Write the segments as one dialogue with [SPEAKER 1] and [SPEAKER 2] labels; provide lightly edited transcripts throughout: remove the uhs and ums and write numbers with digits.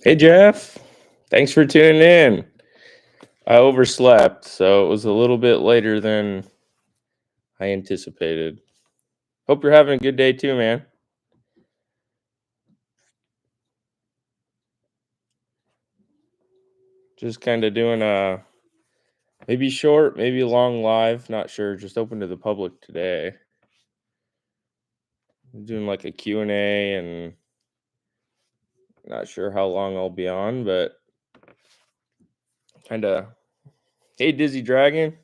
[SPEAKER 1] Hey Jeff, thanks for tuning in. I overslept, so it was a little bit later than I anticipated. Hope you're having a good day too, man. Just kind of doing a maybe short, maybe long live, not sure, just open to the public today. Doing like a Q&A and not sure how long I'll be on, but kind of hey Dizzy Dragon.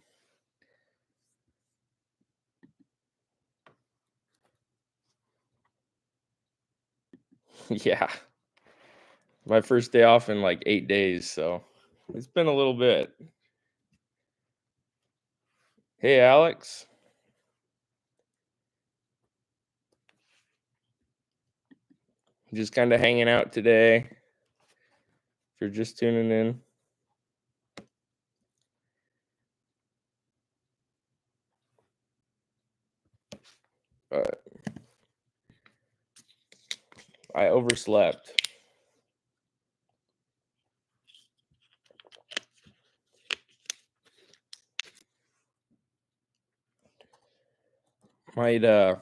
[SPEAKER 1] Yeah. My first day off in like 8 days, so it's been a little bit. Hey Alex. Just kind of hanging out today. If you're just tuning in. But I overslept. Might I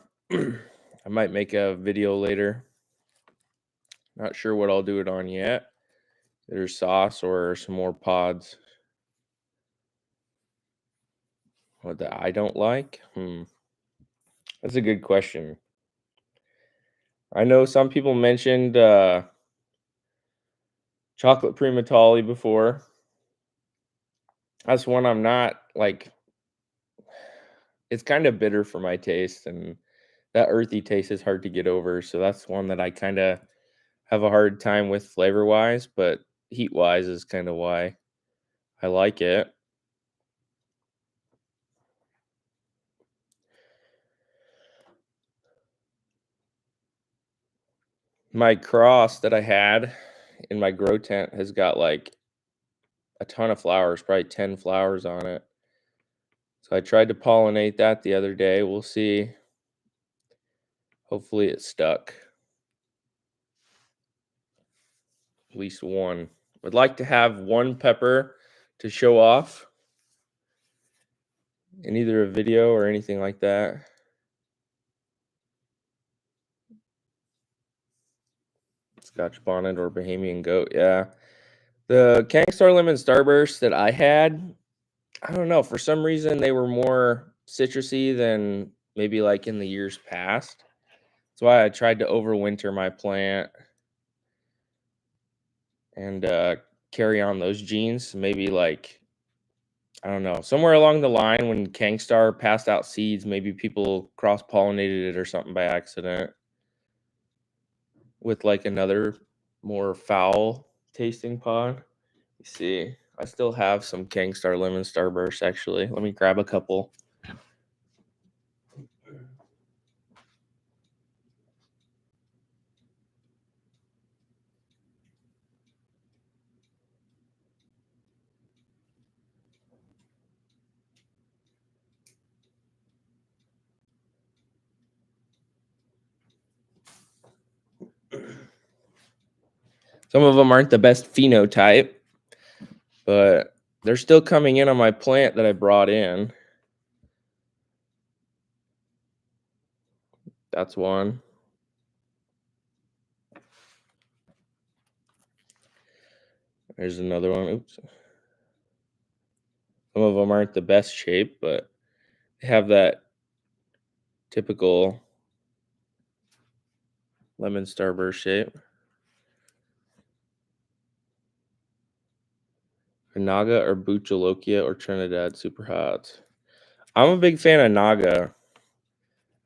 [SPEAKER 1] might make a video later. Not sure what I'll do it on yet. There's sauce or some more pods. What that I don't like? That's a good question. I know some people mentioned chocolate primatoli before. That's one I'm not like. It's kind of bitter for my taste, and that earthy taste is hard to get over. So that's one that I kind of have a hard time with flavor wise, but heat wise is kind of why I like it. My cross that I had in my grow tent has got like a ton of flowers, probably 10 flowers on it. So I tried to pollinate that the other day. We'll see. Hopefully it stuck. At least one. Would like to have one pepper to show off in either a video or anything like that. Scotch bonnet or Bahamian goat, yeah. The Kangstar Lemon Starburst that I had, I don't know, for some reason they were more citrusy than maybe like in the years past. That's why I tried to overwinter my plant and carry on those genes. Maybe like, I don't know, somewhere along the line when Kangstar passed out seeds, maybe people cross pollinated it or something by accident with like another more foul tasting pod. Let's see. I still have some Kangstar Lemon Starburst actually. Let me grab a couple. Some of them aren't the best phenotype, but they're still coming in on my plant that I brought in. That's one. There's another one. Oops. Some of them aren't the best shape, but they have that typical lemon starburst shape. Naga or Buchalokia or Trinidad super hot. I'm a big fan of Naga.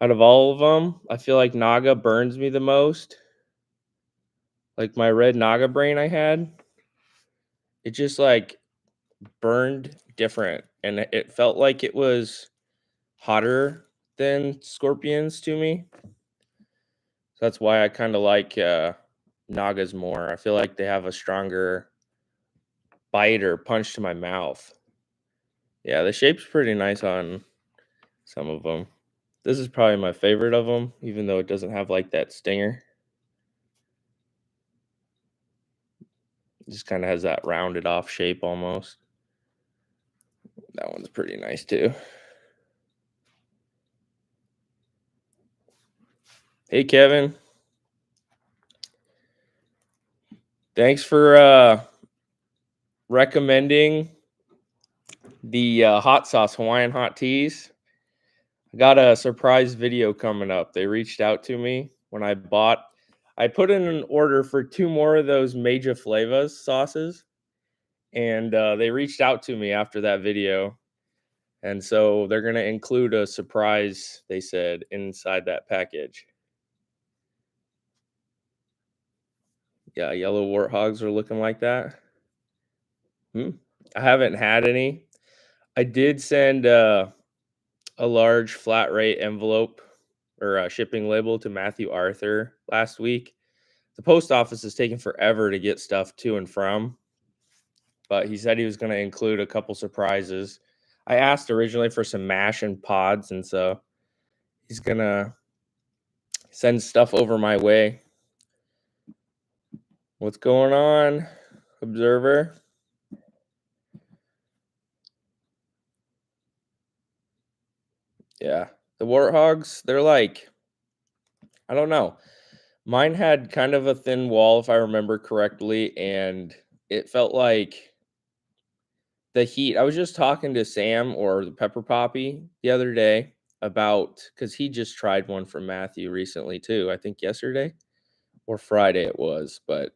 [SPEAKER 1] Out of all of them, I feel like Naga burns me the most. Like my red Naga brain I had, it just like burned different, and it felt like it was hotter than scorpions to me. So that's why I kind of like Nagas more. I feel like they have a stronger bite or punch to my mouth. Yeah, the shape's pretty nice on some of them. This is probably my favorite of them, even though it doesn't have like that stinger. It just kind of has that rounded off shape almost. That one's pretty nice too. Hey Kevin, thanks for recommending the hot sauce Hawaiian hot teas. I got a surprise video coming up. They reached out to me when I put in an order for two more of those Major Flavas sauces, and they reached out to me after that video. And so they're going to include a surprise, they said, inside that package. Yeah, yellow warthogs are looking like that. I haven't had any. I did send a large flat rate envelope or a shipping label to Matthew Arthur last week. The post office is taking forever to get stuff to and from, but he said he was going to include a couple surprises. I asked originally for some mash and pods, and so he's going to send stuff over my way. What's going on, Observer? Yeah, the warthogs, they're like, I don't know. Mine had kind of a thin wall, if I remember correctly, and it felt like the heat. I was just talking to Sam or the Pepper Poppy the other day about because he just tried one from Matthew recently too. I think yesterday or Friday it was, but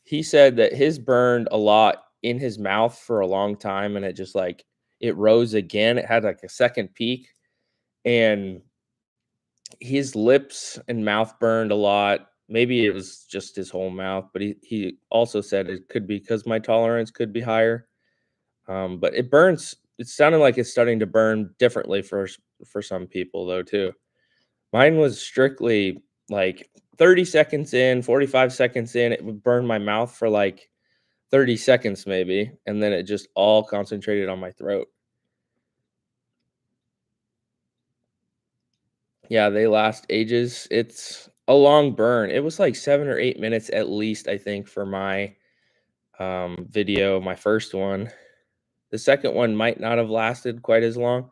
[SPEAKER 1] he said that his burned a lot in his mouth for a long time, and it just like it rose again. It had like a second peak, and his lips and mouth burned a lot. Maybe it was just his whole mouth, but he also said it could be because my tolerance could be higher. But it burns. It sounded like it's starting to burn differently for some people though too. Mine was strictly like 30 seconds in, 45 seconds in, it would burn my mouth for like 30 seconds maybe, and then it just all concentrated on my throat. Yeah, they last ages. It's a long burn. It was like 7 or 8 minutes at least, I think, for my video, my first one. The second one might not have lasted quite as long,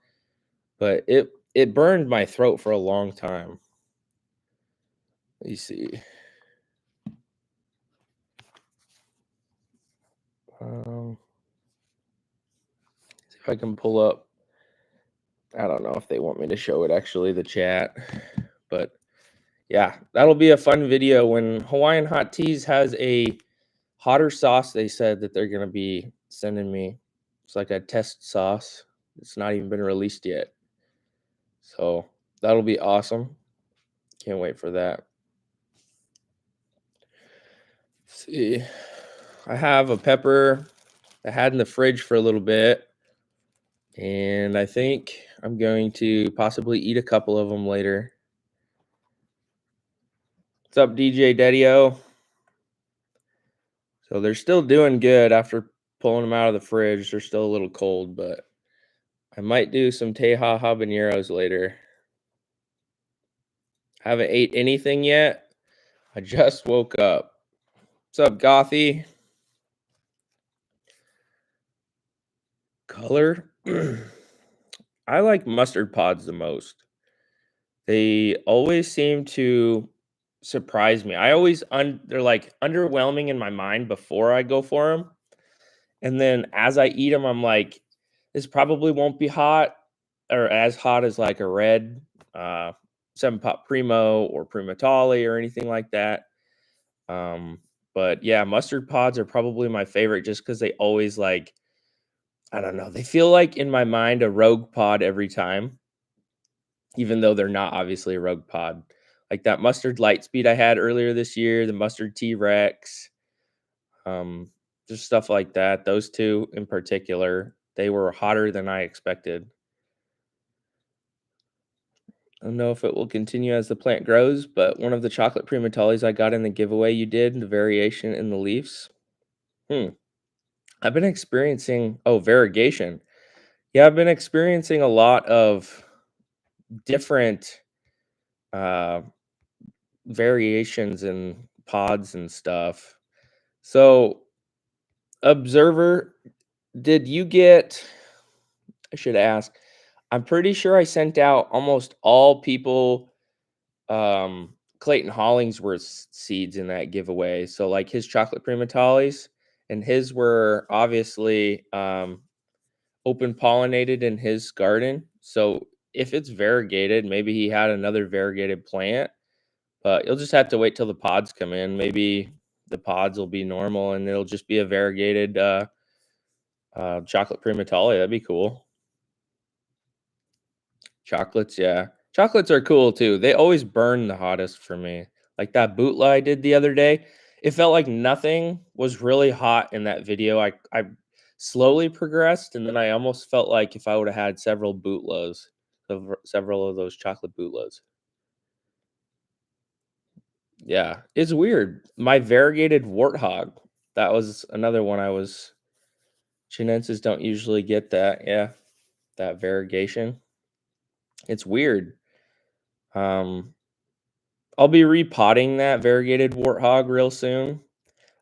[SPEAKER 1] but it burned my throat for a long time. Let me see. Um, see if I can pull up. I don't know if they want me to show it actually, the chat, but yeah, that'll be a fun video when Hawaiian Hot Teas has a hotter sauce. They said that they're gonna be sending me. It's like a test sauce. It's not even been released yet, so that'll be awesome. Can't wait for that. Let's see, I have a pepper I had in the fridge for a little bit, and I think I'm going to possibly eat a couple of them later. What's up, DJ Daddy-O? So they're still doing good after pulling them out of the fridge. They're still a little cold, but I might do some Teja habaneros later. Haven't ate anything yet. I just woke up. What's up, Gothy? Color? I like mustard pods the most. They always seem to surprise me. I always they're like underwhelming in my mind before I go for them, and then as I eat them, I'm like, this probably won't be hot or as hot as like a red uh, Seven Pot Primo or Primatali or anything like that. Um, but yeah, mustard pods are probably my favorite just because they always like, I don't know, they feel like in my mind a rogue pod every time, even though they're not obviously a rogue pod. Like that mustard Lightspeed I had earlier this year, the mustard T Rex, um, just stuff like that. Those two in particular, they were hotter than I expected. I don't know if it will continue as the plant grows, but one of the chocolate primatalis I got in the giveaway you did, the variation in the leaves. Hmm. I've been experiencing variegation. Yeah, I've been experiencing a lot of different uh variations in pods and stuff. So Observer, did you get I should ask. I'm pretty sure I sent out almost all people Clayton Hollingsworth's seeds in that giveaway. So like his chocolate primatales and his were obviously open pollinated in his garden. So if it's variegated, maybe he had another variegated plant, but you'll just have to wait till the pods come in. Maybe the pods will be normal and it'll just be a variegated chocolate primatale. That'd be cool. Chocolates, yeah. Chocolates are cool too. They always burn the hottest for me. Like that bootla I did the other day, it felt like nothing was really hot in that video. I slowly progressed, and then I almost felt like if I would have had several bootlas, several of those chocolate bootlas. Yeah, it's weird. My variegated warthog, that was another one I was. Chinenses don't usually get that. Yeah, that variegation. It's weird. Um, I'll be repotting that variegated warthog real soon.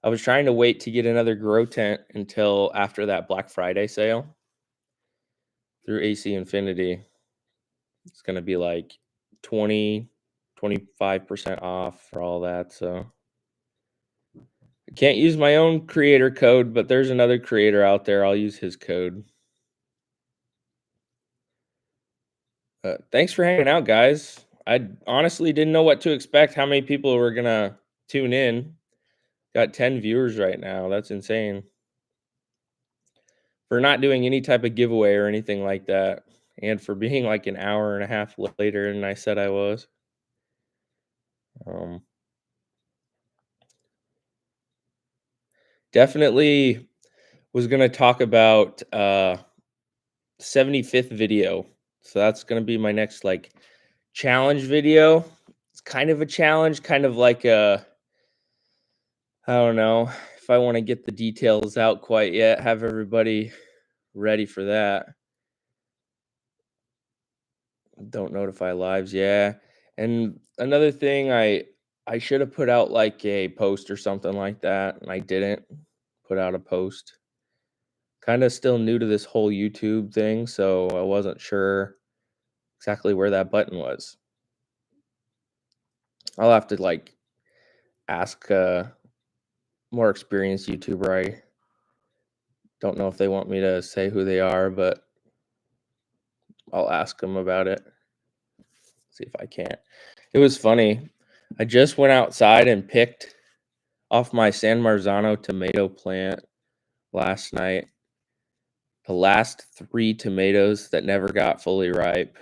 [SPEAKER 1] I was trying to wait to get another grow tent until after that Black Friday sale through AC Infinity. It's going to be like 25% off for all that. So I can't use my own creator code, but there's another creator out there. I'll use his code. Thanks for hanging out, guys. I honestly didn't know what to expect, how many people were going to tune in. Got 10 viewers right now. That's insane. For not doing any type of giveaway or anything like that, and for being like an hour and a half later than I said I was. Um, Definitely was gonna talk about 75th video. So that's gonna be my next like challenge video. It's kind of a challenge, kind of like a I don't know if I want to get the details out quite yet, have everybody ready for that. Don't notify lives, yeah. And another thing, I should have put out like a post or something like that, and I didn't put out a post. Kind of still new to this whole YouTube thing, so I wasn't sure exactly where that button was. I'll have to like ask a more experienced YouTuber. I don't know if they want me to say who they are, but I'll ask them about it. See if I can't. It was funny. I just went outside and picked off my San Marzano tomato plant last night. The last 3 tomatoes that never got fully ripe.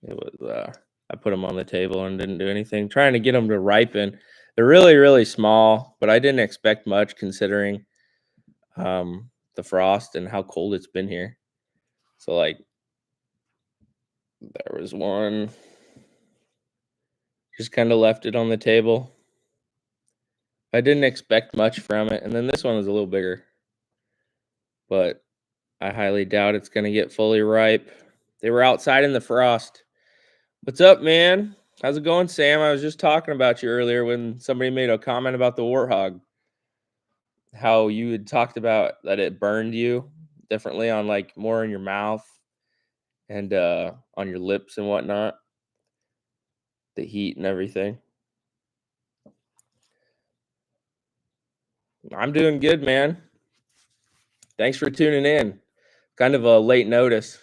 [SPEAKER 1] It was I put them on the table and didn't do anything, trying to get them to ripen. They're really, really small, but I didn't expect much considering the frost and how cold it's been here. So like there was one, just kind of left it on the table. I didn't expect much from it, and then this one was a little bigger, but I highly doubt it's gonna get fully ripe. They were outside in the frost. What's up, man? How's it going, Sam? I was just talking about you earlier when somebody made a comment about the warthog. How you had talked about that it burned you differently on like more in your mouth and on your lips and whatnot. The heat and everything. I'm doing good, man. Thanks for tuning in. Kind of a late notice.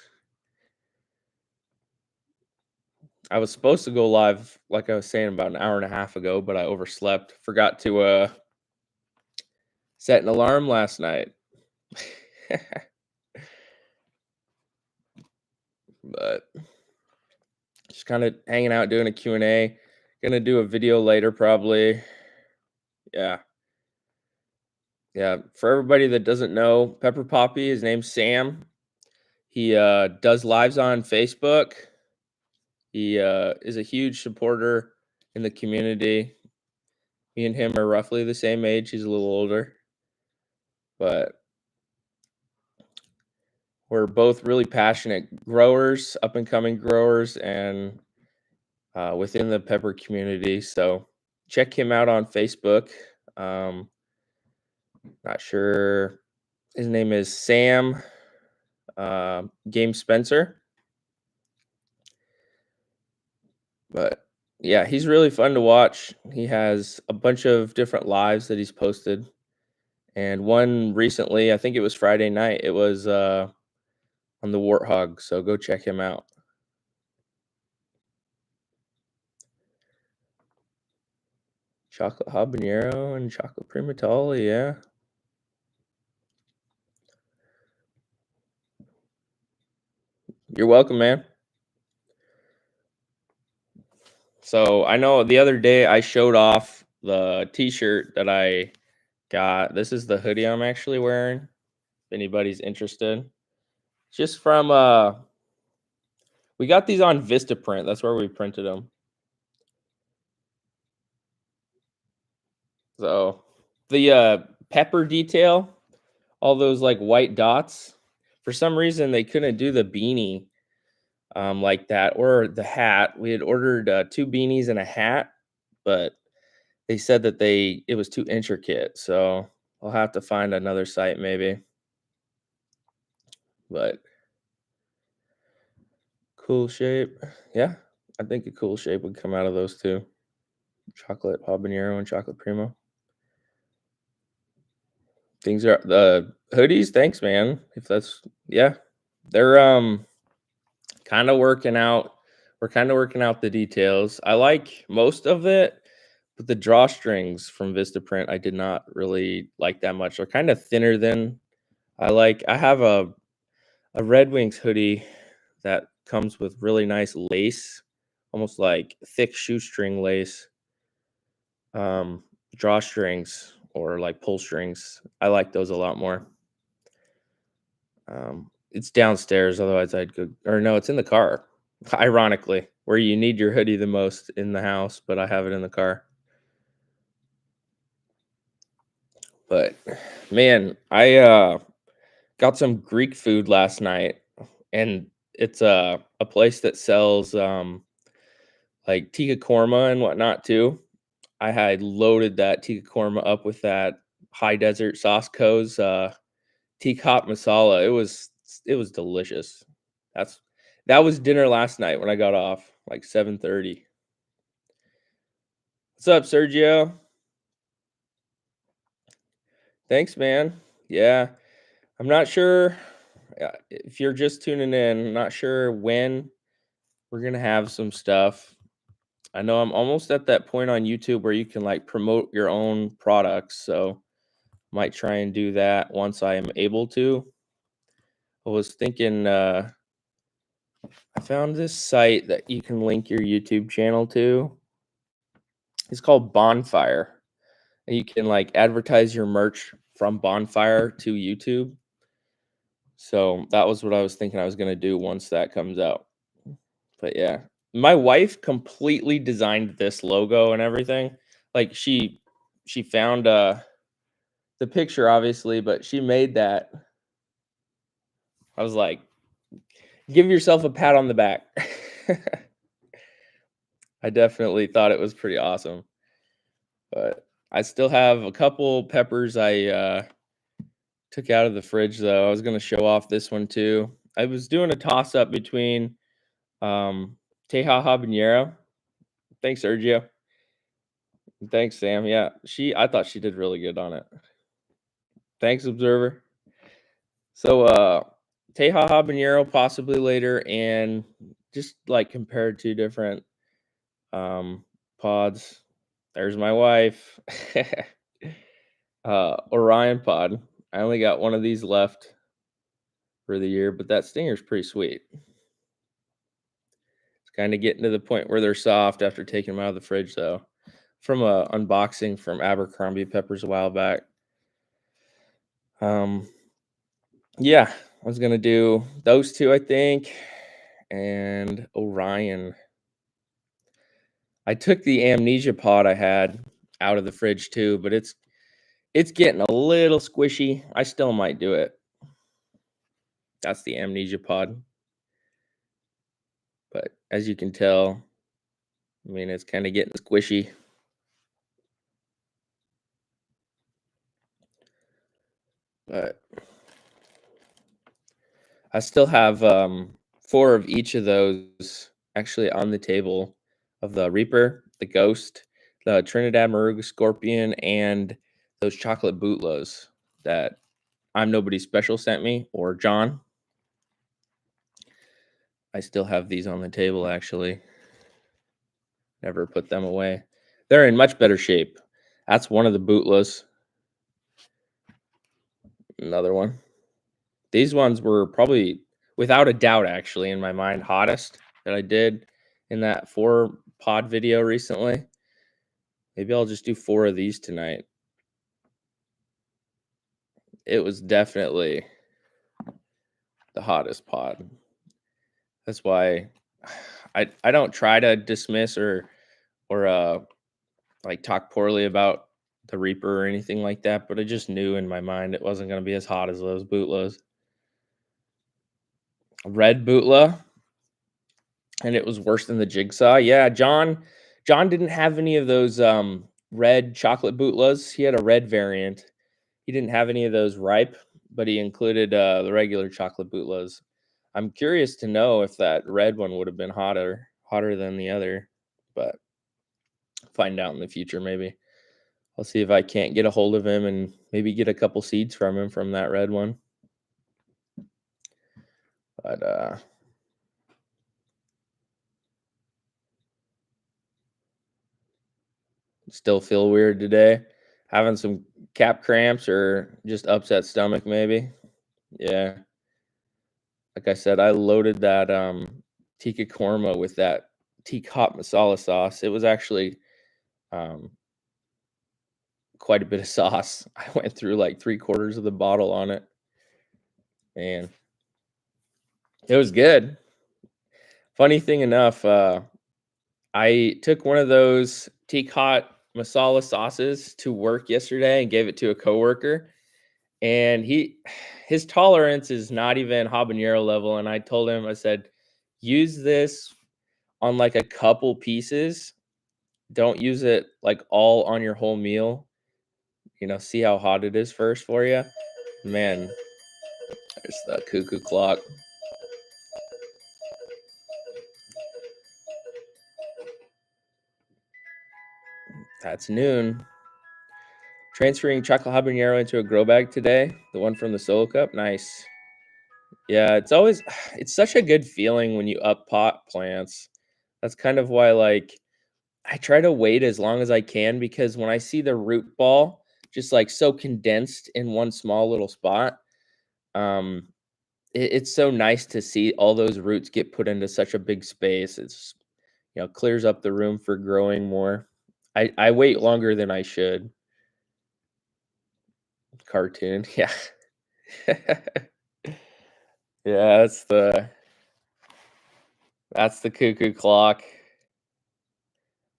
[SPEAKER 1] I was supposed to go live, like I was saying, about an hour and a half ago, but I overslept. Forgot to set an alarm last night. But just kind of hanging out doing a Q&A. Gonna do a video later probably. Yeah. Yeah. For everybody that doesn't know, Pepper Poppy, his name's Sam. He does lives on Facebook. He is a huge supporter in the community. Me and him are roughly the same age. He's a little older. But we're both really passionate growers, up and coming growers, and within the pepper community. So check him out on Facebook. Not sure. His name is Sam Game Spencer, but yeah, he's really fun to watch. He has a bunch of different lives that he's posted, and one recently, I think it was Friday night. It was on the Warthog, so go check him out. Chocolate habanero and chocolate primatella, yeah. You're welcome, man. So I know the other day I showed off the t-shirt that I got. This is the hoodie I'm actually wearing. If anybody's interested. Just from we got these on Vistaprint. That's where we printed them. So the pepper detail, all those like white dots. For some reason they couldn't do the beanie like that or the hat. We had ordered two beanies and a hat, but they said that it was too intricate. So I'll have to find another site maybe. But cool shape. Yeah. I think a cool shape would come out of those two. Chocolate habanero and chocolate primo. Things are the hoodies, thanks, man. If that's yeah. They're kind of working out. We're kind of working out the details. I like most of it, but the drawstrings from Vistaprint I did not really like that much. They're kind of thinner than I like. I have a Red Wings hoodie that comes with really nice lace, almost like thick shoestring lace. Um, drawstrings or like pull strings. I like those a lot more. It's downstairs, otherwise I'd go or no, it's in the car. Ironically, where you need your hoodie the most in the house, but I have it in the car. But man, I got some Greek food last night and it's a place that sells like tikka korma and whatnot too. I had loaded that tikka korma up with that high desert sauce co's teacup masala. It was delicious. That's that was dinner last night when I got off, like 7:30. What's up, Sergio? Thanks, man. Yeah, I'm not sure if you're just tuning in. I'm not sure when we're gonna have some stuff. I know I'm almost at that point on YouTube where you can like promote your own products, so might try and do that once I am able to. I was thinking I found this site that you can link your YouTube channel to. It's called Bonfire. And you can like advertise your merch from Bonfire to YouTube. So that was what I was thinking I was gonna do once that comes out. But yeah, my wife completely designed this logo and everything. Like she found the picture obviously, but she made that. I was like, give yourself a pat on the back. I definitely thought it was pretty awesome. But I still have a couple peppers I took out of the fridge though. I was gonna show off this one too. I was doing a toss up between um Teja Habanero. Thanks, Sergio. Thanks, Sam. Yeah, I thought she did really good on it. Thanks, Observer. So Teja Habanero possibly later and just like compared to different um pods. There's my wife. Orion pod. I only got one of these left for the year, but that stinger's pretty sweet. It's kind of getting to the point where they're soft after taking them out of the fridge, though. From a unboxing from Abercrombie Peppers a while back. Um, yeah, I was gonna do those two, I think, and Orion. I took the amnesia pod I had out of the fridge too, but it's getting a little squishy. I still might do it. That's the amnesia pod. But as you can tell, I mean, it's kind of getting squishy. But I still have 4 of each of those actually on the table of the Reaper, the Ghost, the Trinidad Maruga Scorpion, and those chocolate bootlows that I'm Nobody Special sent me, or John. I still have these on the table actually. Never put them away. They're in much better shape. That's one of the bootlows. Another one. These ones were probably, without a doubt, actually, in my mind, hottest that I did in that 4 pod video recently. Maybe I'll just do 4 of these tonight. It was definitely the hottest pod. That's why I don't try to dismiss or like talk poorly about the Reaper or anything like that, but I just knew in my mind it wasn't going to be as hot as those bootlows. Red bootla, and it was worse than the Jigsaw. Yeah, John didn't have any of those red chocolate bootlas. He had a red variant. He didn't have any of those ripe, but he included the regular chocolate bootlas. I'm curious to know if that red one would have been hotter than the other, but find out in the future maybe. I'll see if I can't get a hold of him and maybe get a couple seeds from him from that red one. But still feel weird today. Having some cap cramps or just upset stomach maybe. Yeah. Like I said, I loaded that tikka korma with that teacup masala sauce. It was actually um, quite a bit of sauce. I went through like 3/4 of the bottle on it, and it was good. Funny thing enough, I took one of those teacup masala sauces to work yesterday and gave it to a coworker, and his tolerance is not even habanero level. And I told him, I said, use this on like a couple pieces. Don't use it like all on your whole meal. See how hot it is first for you. Man, there's the cuckoo clock. That's noon. Transferring chocolate habanero into a grow bag today. The one from the solo cup. Nice. Yeah, it's such a good feeling when you up pot plants. That's kind of why, like, I try to wait as long as I can, because when I see the root ball just like so condensed in one small little spot, um, it's so nice to see all those roots get put into such a big space. It's clears up the room for growing more. I wait longer than I should. Cartoon, yeah. Yeah, that's the cuckoo clock.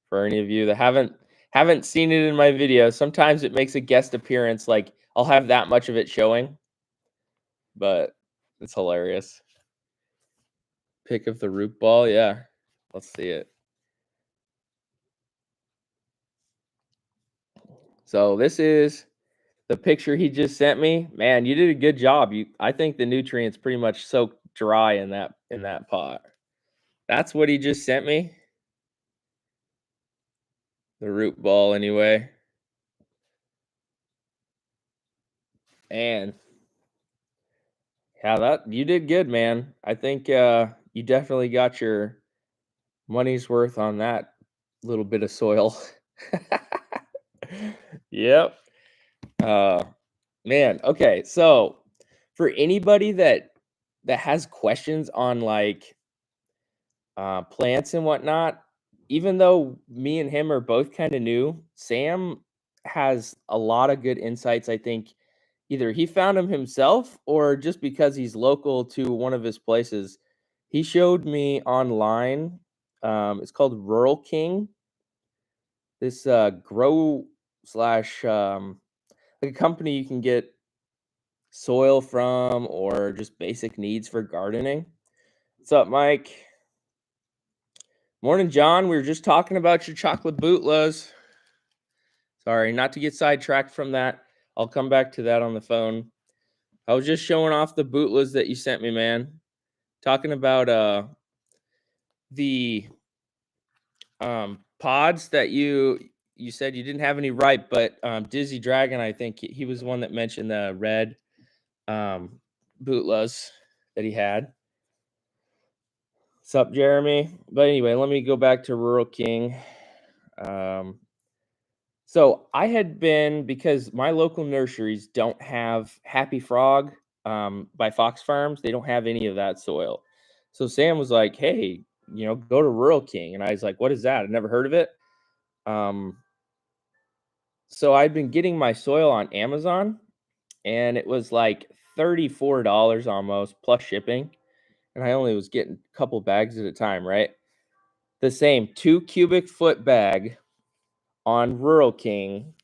[SPEAKER 1] For any of you that haven't seen it in my video, sometimes it makes a guest appearance, like I'll have that much of it showing, but it's hilarious. Pick of the root ball, yeah. Let's see it. So this is the picture he just sent me. Man, you did a good job. I think the nutrients pretty much soaked dry in that pot. That's what he just sent me. The root ball anyway. And yeah, that you did good, man. I think you definitely got your money's worth on that little bit of soil. Yep. Uh Man, okay. So for anybody that has questions on like plants and whatnot, even though me and him are both kind of new, Sam has a lot of good insights. I think either he found them himself or just because he's local to one of his places. He showed me online. It's called Rural King. This grow slash like a company you can get soil from or just basic needs for gardening. What's up, Mike? Morning, John. We were just talking about your chocolate bootlas. Sorry, not to get sidetracked from that. I'll come back to that on the phone. I was just showing off the bootless that you sent me, man. Talking about the pods that you said you didn't have any ripe, but Dizzy Dragon, I think he was the one that mentioned the red um bootlas that he had. Sup, Jeremy? But anyway, let me go back to Rural King. Um, so I had been because my local nurseries don't have Happy Frog by Fox Farms. They don't have any of that soil. So Sam was like, "Hey, go to Rural King," and I was like, "What is that? I've never heard of it." Um, so I'd been getting my soil on Amazon, and it was like $34 almost plus shipping, and I only was getting a couple bags at a time, right? The same 2 cubic foot bag on Rural King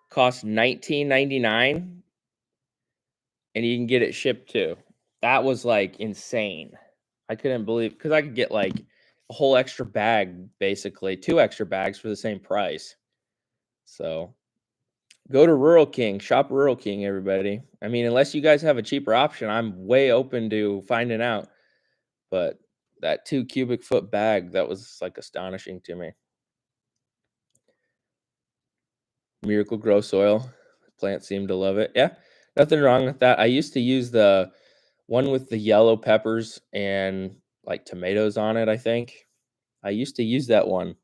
[SPEAKER 1] costs 19.99, and you can get it shipped too. That was like insane. I couldn't believe because I could get like a whole extra bag, basically 2 extra bags for the same price. So go to Rural King, shop Rural King, everybody. I mean, unless you guys have a cheaper option, I'm way open to finding out. But that 2 cubic foot bag, that was like astonishing to me. Miracle Grow soil. Plants seem to love it. Yeah, nothing wrong with that. I used to use the one with the yellow peppers and like tomatoes on it, I think. I used to use that one.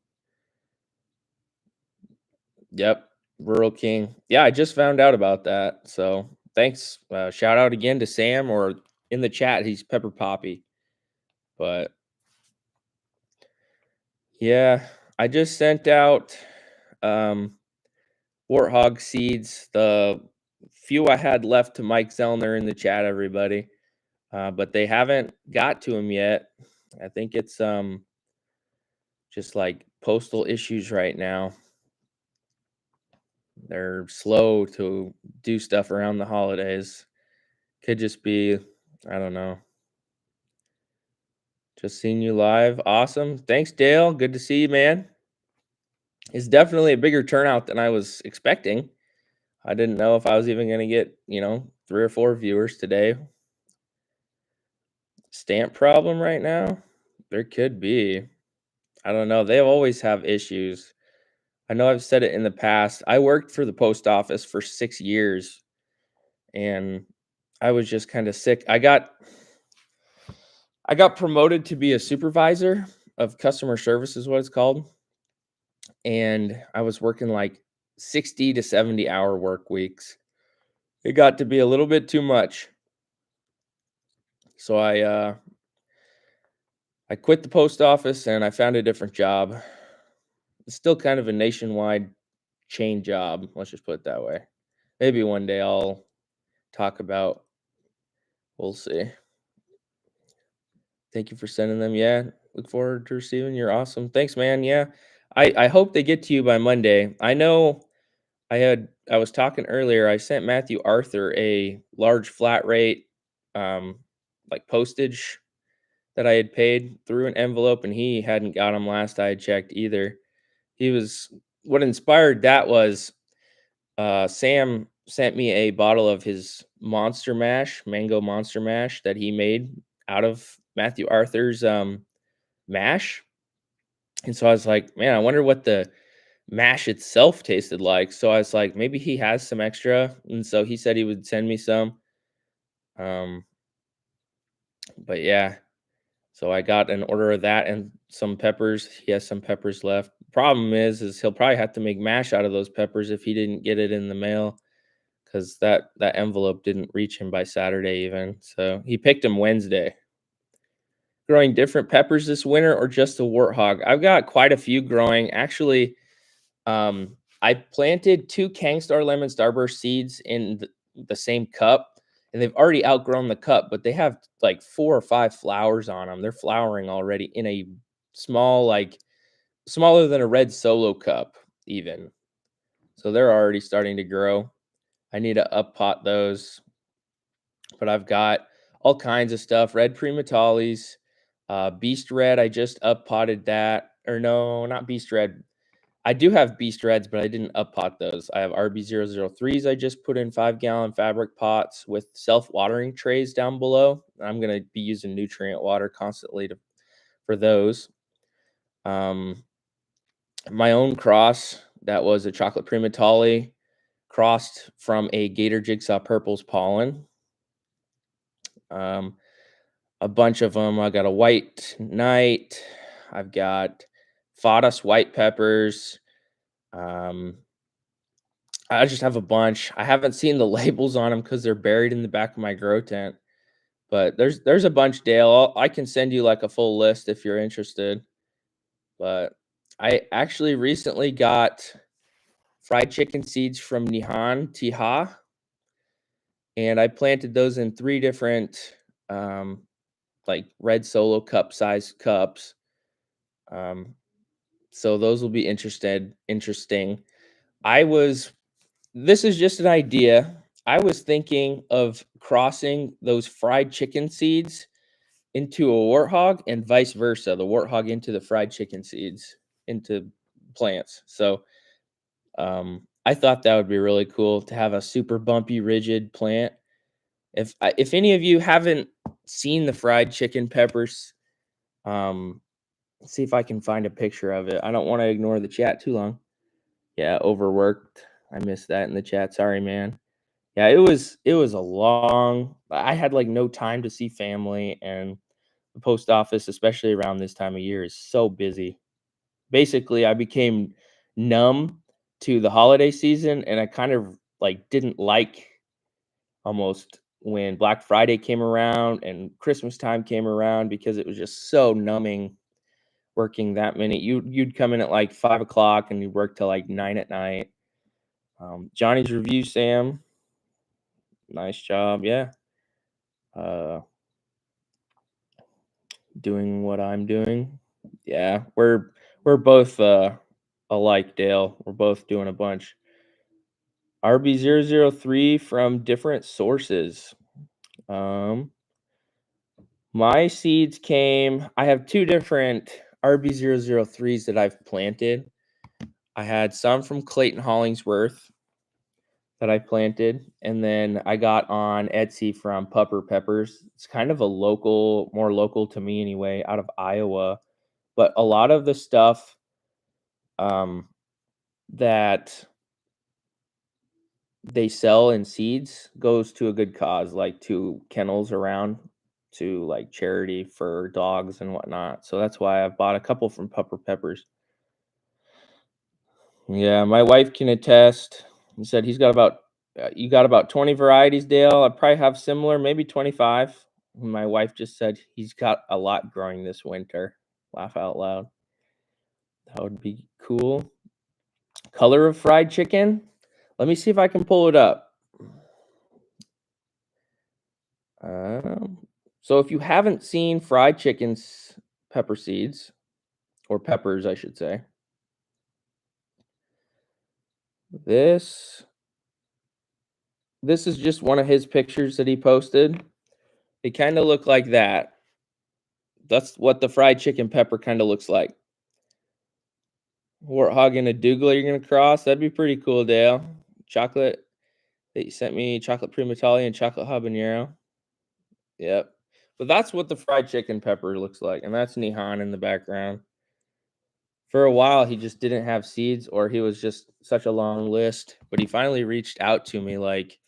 [SPEAKER 1] Yep, Rural King. Yeah, I just found out about that. So thanks. Shout out again to Sam, or in the chat, he's Pepper Poppy. But yeah, I just sent out um, warthog seeds. The few I had left to Mike Zellner in the chat, everybody. But they haven't got to him yet. I think it's just like postal issues right now. They're slow to do stuff around the holidays. Could just be, I don't know. Just seeing you live. Awesome. Thanks, Dale. Good to see you, man. It's definitely a bigger turnout than I was expecting. I didn't know if I was even going to get, 3 or 4 viewers today. Stamp problem right now? There could be. I don't know. They always have issues. I know I've said it in the past. I worked for the post office for 6 years, and I was just kind of sick. I got promoted to be a supervisor of customer service is what it's called. And I was working like 60 to 70 hour work weeks. It got to be a little bit too much. So I quit the post office and I found a different job. It's still kind of a nationwide chain job, let's just put it that way. Maybe one day I'll talk about, we'll see. Thank you for sending them. Yeah, look forward to receiving. You're awesome. Thanks, man. Yeah. I hope they get to you by Monday. I know I was talking earlier, I sent Matthew Arthur a large flat rate um like postage that I had paid through an envelope, and he hadn't got them last I had checked either. He was What inspired that was Sam sent me a bottle of his Monster Mash, mango Monster Mash that he made out of Matthew Arthur's mash. And so I was like, man, I wonder what the mash itself tasted like. So I was like, maybe he has some extra. And so he said he would send me some. Um, but yeah, so I got an order of that and some peppers. He has some peppers left. Problem is he'll probably have to make mash out of those peppers if he didn't get it in the mail, because that envelope didn't reach him by Saturday even. So he picked him Wednesday. Growing different peppers this winter or just a warthog? I've got quite a few growing. Actually, I planted 2 Kangstar Lemon Starburst seeds in the same cup, and they've already outgrown the cup, but they have like 4 or 5 flowers on them. They're flowering already in a small, like smaller than a red Solo cup, even. So they're already starting to grow. I need to up pot those, but I've got all kinds of stuff. Red Primatalis, Beast Red. I just up potted that, or no, not Beast Red. I do have Beast Reds, but I didn't up pot those. I have RB003s I just put in 5-gallon fabric pots with self-watering trays down below. I'm gonna be using nutrient water constantly for those. Um, my own cross, that was a chocolate primatolli crossed from a Gator Jigsaw Purple's pollen. Um, a bunch of them. I got a white knight. I've got Fadas white peppers. Um, I just have a bunch. I haven't seen the labels on them because they're buried in the back of my grow tent. But there's a bunch, Dale. I can send you like a full list if you're interested. But I actually recently got fried chicken seeds from Nihan Tiha, and I planted those in 3 different um, like red solo cup size cups. Um, so those will be interesting. I was This is just an idea. I was thinking of crossing those fried chicken seeds into a warthog and vice versa, the warthog into the fried chicken seeds into plants. So I thought that would be really cool to have a super bumpy, rigid plant. If any of you haven't seen the fried chicken peppers, um, let's see if I can find a picture of it. I don't want to ignore the chat too long. Yeah, overworked. I missed that in the chat. Sorry, man. Yeah, it was a long. I had like no time to see family, and the post office, especially around this time of year, is so busy. Basically, I became numb to the holiday season, and I kind of like didn't like almost when Black Friday came around and Christmas time came around because it was just so numbing working that many. You'd come in at like 5 o'clock and you'd work till like 9 at night. Johnny's review, Sam. Nice job. Yeah. Uh, doing what I'm doing. Yeah, we're both alike, Dale. We're both doing a bunch. RB003 from different sources. Um, my seeds came. I have 2 different RB003s that I've planted. I had some from Clayton Hollingsworth that I planted, and then I got on Etsy from Pupper Peppers. It's kind of a more local to me anyway, out of Iowa. But a lot of the stuff um, that they sell in seeds goes to a good cause, like to kennels around, to like charity for dogs and whatnot. So that's why I've bought a couple from Pupper Peppers. Yeah, my wife can attest. He said you got about 20 varieties, Dale. I probably have similar, maybe 25. My wife just said he's got a lot growing this winter. Laugh out loud. That would be cool. Color of fried chicken. Let me see if I can pull it up. So if you haven't seen fried chicken's pepper seeds, or peppers, I should say, this this is just one of his pictures that he posted. They kind of look like that. That's what the fried chicken pepper kind of looks like. Warthog and a dougla you're gonna cross. That'd be pretty cool, Dale. Chocolate. They sent me chocolate primatolli and chocolate habanero. Yep. But that's what the fried chicken pepper looks like, and that's Nihan in the background. For a while, he just didn't have seeds, or he was just such a long list. But he finally reached out to me like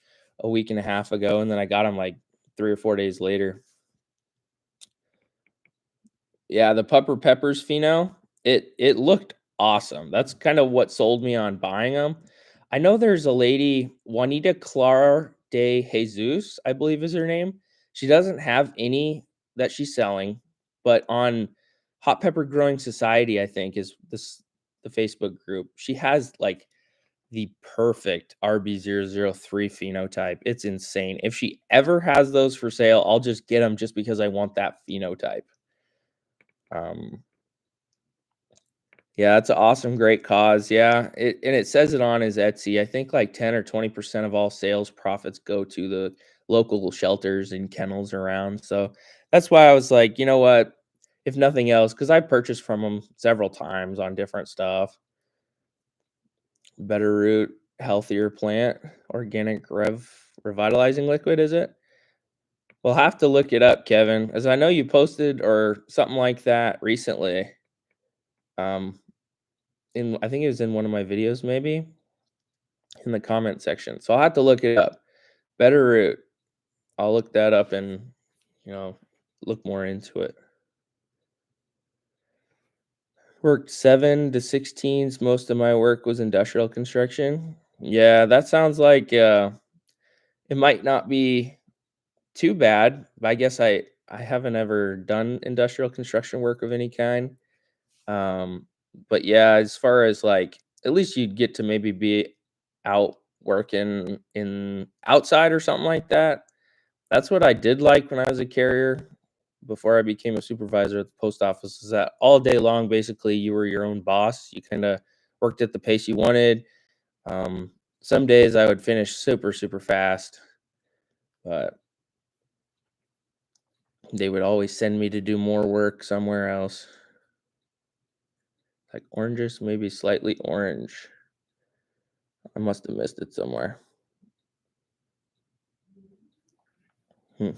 [SPEAKER 1] a week and a half ago, and then I got him like 3 or 4 days later. Yeah, the Pupper Peppers pheno, it looked awesome. That's kind of what sold me on buying them. I know there's a lady, Juanita Clara de Jesus, I believe is her name. She doesn't have any that she's selling, but on Hot Pepper Growing Society, I think is the Facebook group. She has like the perfect RB003 phenotype. It's insane. If she ever has those for sale, I'll just get them just because I want that phenotype. Um, yeah, it's an awesome, great cause. Yeah, it says it on his Etsy. I think like 10 or 20% of all sales profits go to the local shelters and kennels around. So that's why I was like, you know what? If nothing else, because I purchased from him several times on different stuff. Better root, healthier plant, organic revitalizing liquid, is it? We'll have to look it up, Kevin, as I know you posted or something like that recently. Um, in I think it was in one of my videos, maybe in the comment section. So I'll have to look it up. Better root. I'll look that up and you know look more into it. Worked 7 to 16s. Most of my work was industrial construction. Yeah, that sounds like it might not be too bad. But I guess I haven't ever done industrial construction work of any kind. Um, but yeah, as far as like, at least you'd get to maybe be out working in outside or something like that. That's what I did like when I was a carrier before I became a supervisor at the post office, is that all day long, basically, you were your own boss. You kind of worked at the pace you wanted. Um, some days I would finish super, super fast, but they would always send me to do more work somewhere else. Like oranges, maybe slightly orange. I must have missed it somewhere. Hmm.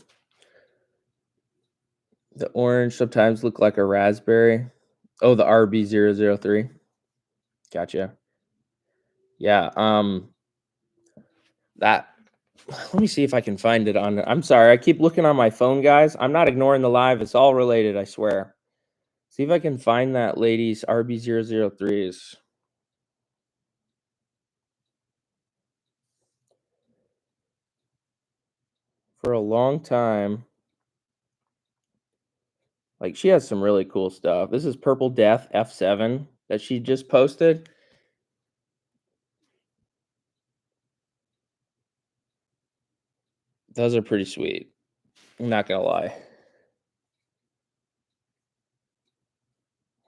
[SPEAKER 1] The orange sometimes look like a raspberry. Oh, the RB003. Gotcha. Yeah. That. Let me see if I can find it on. I'm sorry. I keep looking on my phone, guys. I'm not ignoring the live. It's all related. I swear. See if I can find that lady's RB003s. For a long time, like she has some really cool stuff. This is Purple Death F7 that she just posted. Those are pretty sweet. I'm not gonna lie.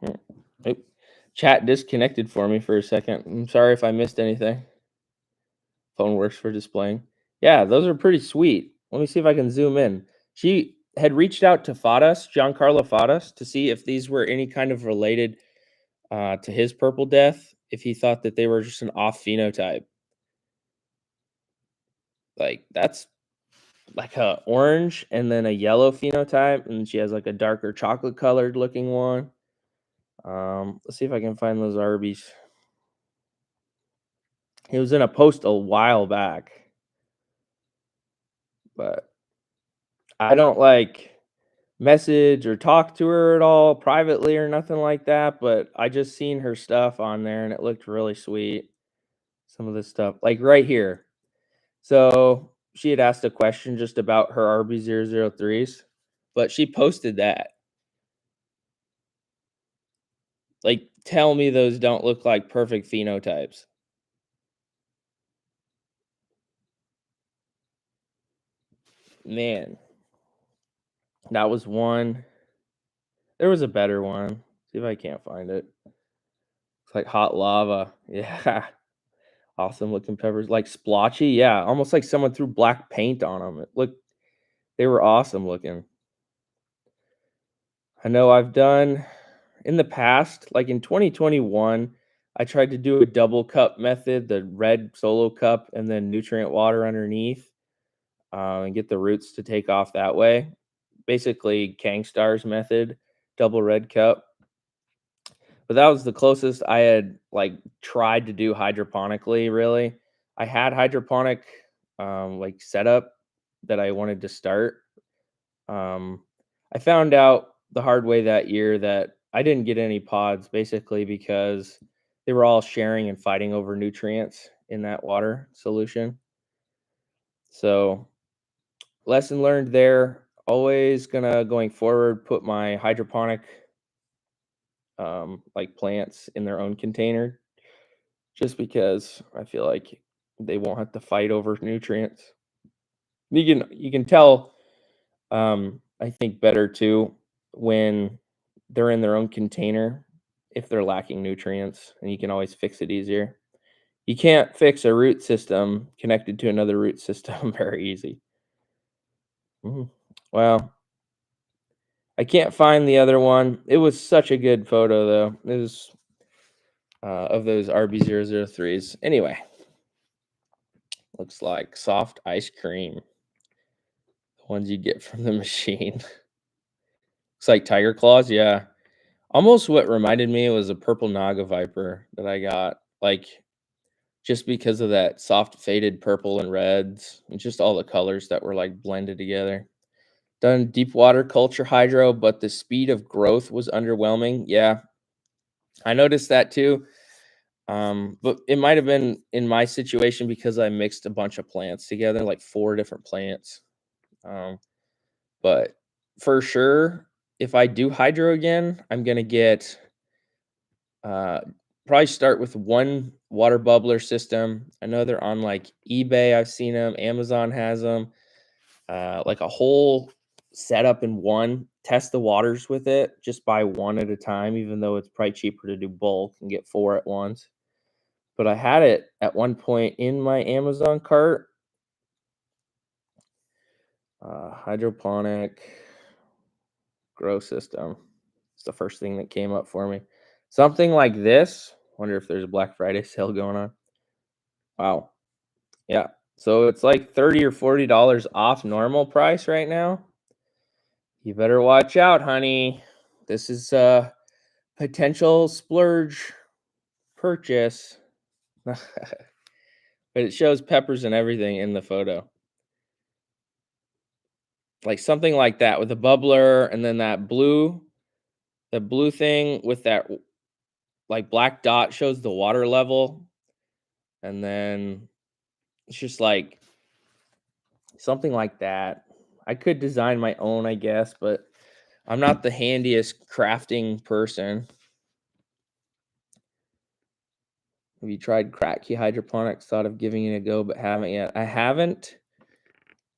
[SPEAKER 1] Hmm. Oop. Chat disconnected for me for a second. I'm sorry if I missed anything. Phone works for displaying. Yeah, those are pretty sweet. Let me see if I can zoom in. She had reached out to Fadas, Giancarlo Fadas, to see if these were any kind of related to his Purple Death, if he thought that they were just an off phenotype. Like that's like a orange and then a yellow phenotype, and she has like a darker chocolate colored looking one. Let's see if I can find those Arby's. He was in a post a while back, but I don't like message or talk to her at all privately or nothing like that. But I just seen her stuff on there and it looked really sweet. Some of this stuff, like right here. So she had asked a question just about her RB003s, but she posted that. Like, tell me those don't look like perfect phenotypes. Man, that was one. There was a better one. See if I can't find it. It's like hot lava. Yeah. Awesome looking peppers. Like splotchy. Yeah. Almost like someone threw black paint on them. It looked, they were awesome looking. I know I've done in the past, like in 2021, I tried to do a double cup method, the red solo cup and then nutrient water underneath, and get the roots to take off that way. Basically, Kangstar's method, double red cup. But that was the closest I had like tried to do hydroponically. Really, I had hydroponic like setup that I wanted to start. Um, I found out the hard way that year that I didn't get any pods basically because they were all sharing and fighting over nutrients in that water solution. So, lesson learned there. Always gonna going forward put my hydroponic like plants in their own container just because I feel like they won't have to fight over nutrients. You can tell I think better too when they're in their own container if they're lacking nutrients, and you can always fix it easier. You can't fix a root system connected to another root system very easy. Mhm. Well, I can't find the other one. It was such a good photo though. It was of those RB003s. Anyway, looks like soft ice cream, the ones you get from the machine. Looks like Tiger Claws, yeah. Almost what reminded me was a purple Naga Viper that I got, like, just because of that soft faded purple and reds and just all the colors that were, like, blended together. Done deep water culture hydro, but the speed of growth was underwhelming. Yeah, I noticed that too. But it might have been in my situation because I mixed a bunch of plants together, like 4 different plants. Um, but for sure, if I do hydro again, I'm gonna get uh probably start with one water bubbler system. I know they're on like eBay, I've seen them, Amazon has them. Like a whole setup in one, test the waters with it, just buy one at a time, even though it's probably cheaper to do bulk and get 4 at once. But I had it at one point in my Amazon cart, hydroponic grow system. It's the first thing that came up for me. Something like this. Wonder if there's a Black Friday sale going on. Wow. Yeah. So it's like 30 or $40 off normal price right now. You better watch out, honey. This is a potential splurge purchase. But it shows peppers and everything in the photo. Like something like that with a bubbler and then that blue, the blue thing with that like black dot shows the water level. And then it's just like something like that. I could design my own, I guess, but I'm not the handiest crafting person. Have you tried crack key hydroponics? Thought of giving it a go, but haven't yet. I haven't.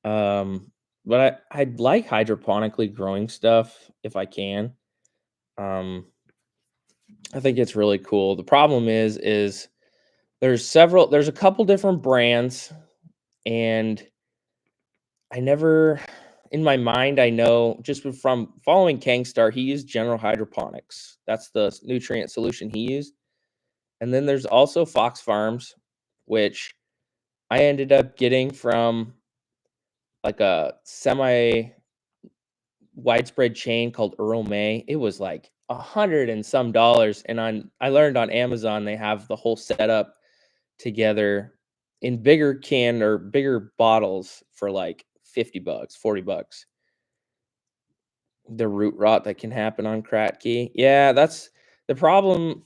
[SPEAKER 1] But I'd like hydroponically growing stuff if I can. Um, I think it's really cool. The problem is there's a couple different brands, and I never in my mind I know just from following Kangstar, he used General Hydroponics. That's the nutrient solution he used. And then there's also Fox Farms, which I ended up getting from like a semi widespread chain called Earl May. It was like 100 and some dollars. And I learned on Amazon they have the whole setup together in bigger can or bigger bottles for like 50 bucks, 40 bucks. The root rot that can happen on Kratky. Yeah, that's the problem.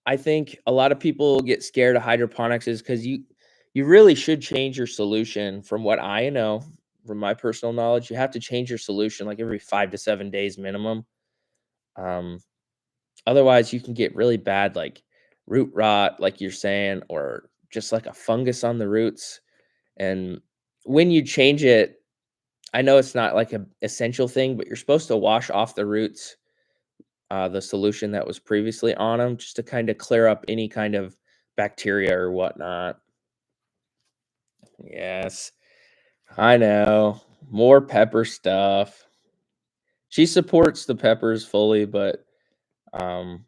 [SPEAKER 1] I think a lot of people get scared of hydroponics is because you really should change your solution. From what I know, from my personal knowledge, you have to change your solution like every 5 to 7 days minimum. Um, Otherwise, you can get really bad like root rot, like you're saying, or just like a fungus on the roots. And when you change it, I know it's not like a essential thing, but you're supposed to wash off the roots, the solution that was previously on them, just to kind of clear up any kind of bacteria or whatnot. Yes, I know. More pepper stuff. She supports the peppers fully, but um,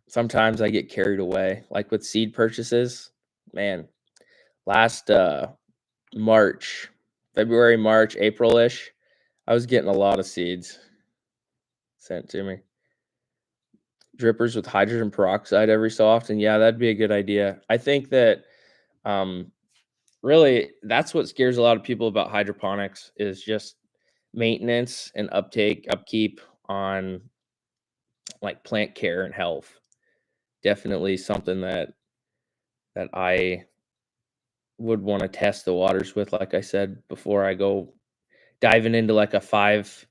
[SPEAKER 1] sometimes I get carried away, like with seed purchases. Man, last March, February, March, April-ish, I was getting a lot of seeds sent to me. Drippers with hydrogen peroxide every so often. Yeah, that'd be a good idea. I think that um, really that's what scares a lot of people about hydroponics is just maintenance and upkeep on like plant care and health. Definitely something that I would want to test the waters with, like I said before I go diving into like a 5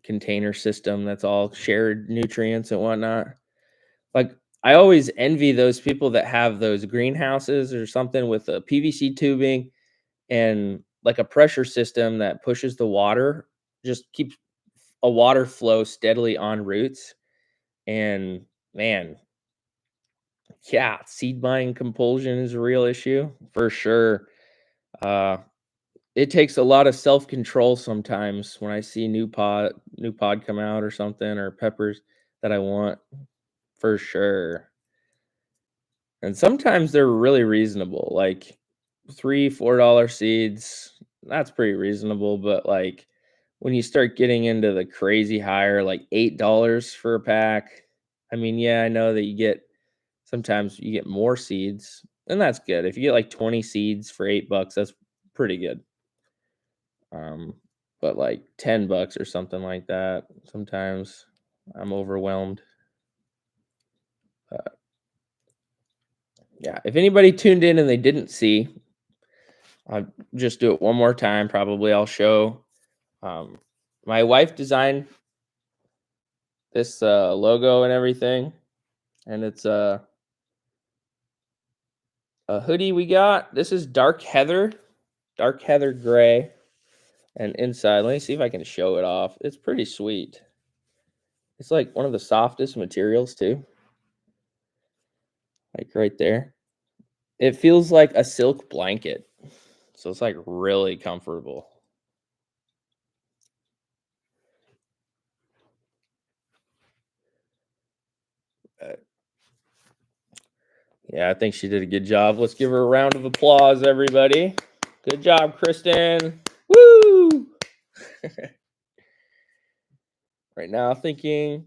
[SPEAKER 1] container system that's all shared nutrients and whatnot. Like, I always envy those people that have those greenhouses or something with a PVC tubing and like a pressure system that pushes the water, just keeps a water flow steadily on roots. And man, yeah, seed buying compulsion is a real issue for sure. Uh, it takes a lot of self control sometimes when I see new pod come out or something or peppers that I want for sure. And sometimes they're really reasonable, like $3, $4 seeds. That's pretty reasonable, but like when you start getting into the crazy higher, like $8 for a pack, I mean, yeah, I know that sometimes you get more seeds, and that's good. If you get like 20 seeds for $8, that's pretty good. Um, but like $10 or something like that, sometimes I'm overwhelmed. Uh, yeah, if anybody tuned in and they didn't see, I'll just do it one more time. Probably I'll show. Um, my wife designed this logo and everything, and it's a hoodie we got. This is dark heather gray, and inside, let me see if I can show it off. It's pretty sweet. It's like one of the softest materials too, like right there. It feels like a silk blanket, so it's like really comfortable. Uh, Yeah, I think she did a good job. Let's give her a round of applause, everybody. Good job, Kristen. Woo! Right now, thinking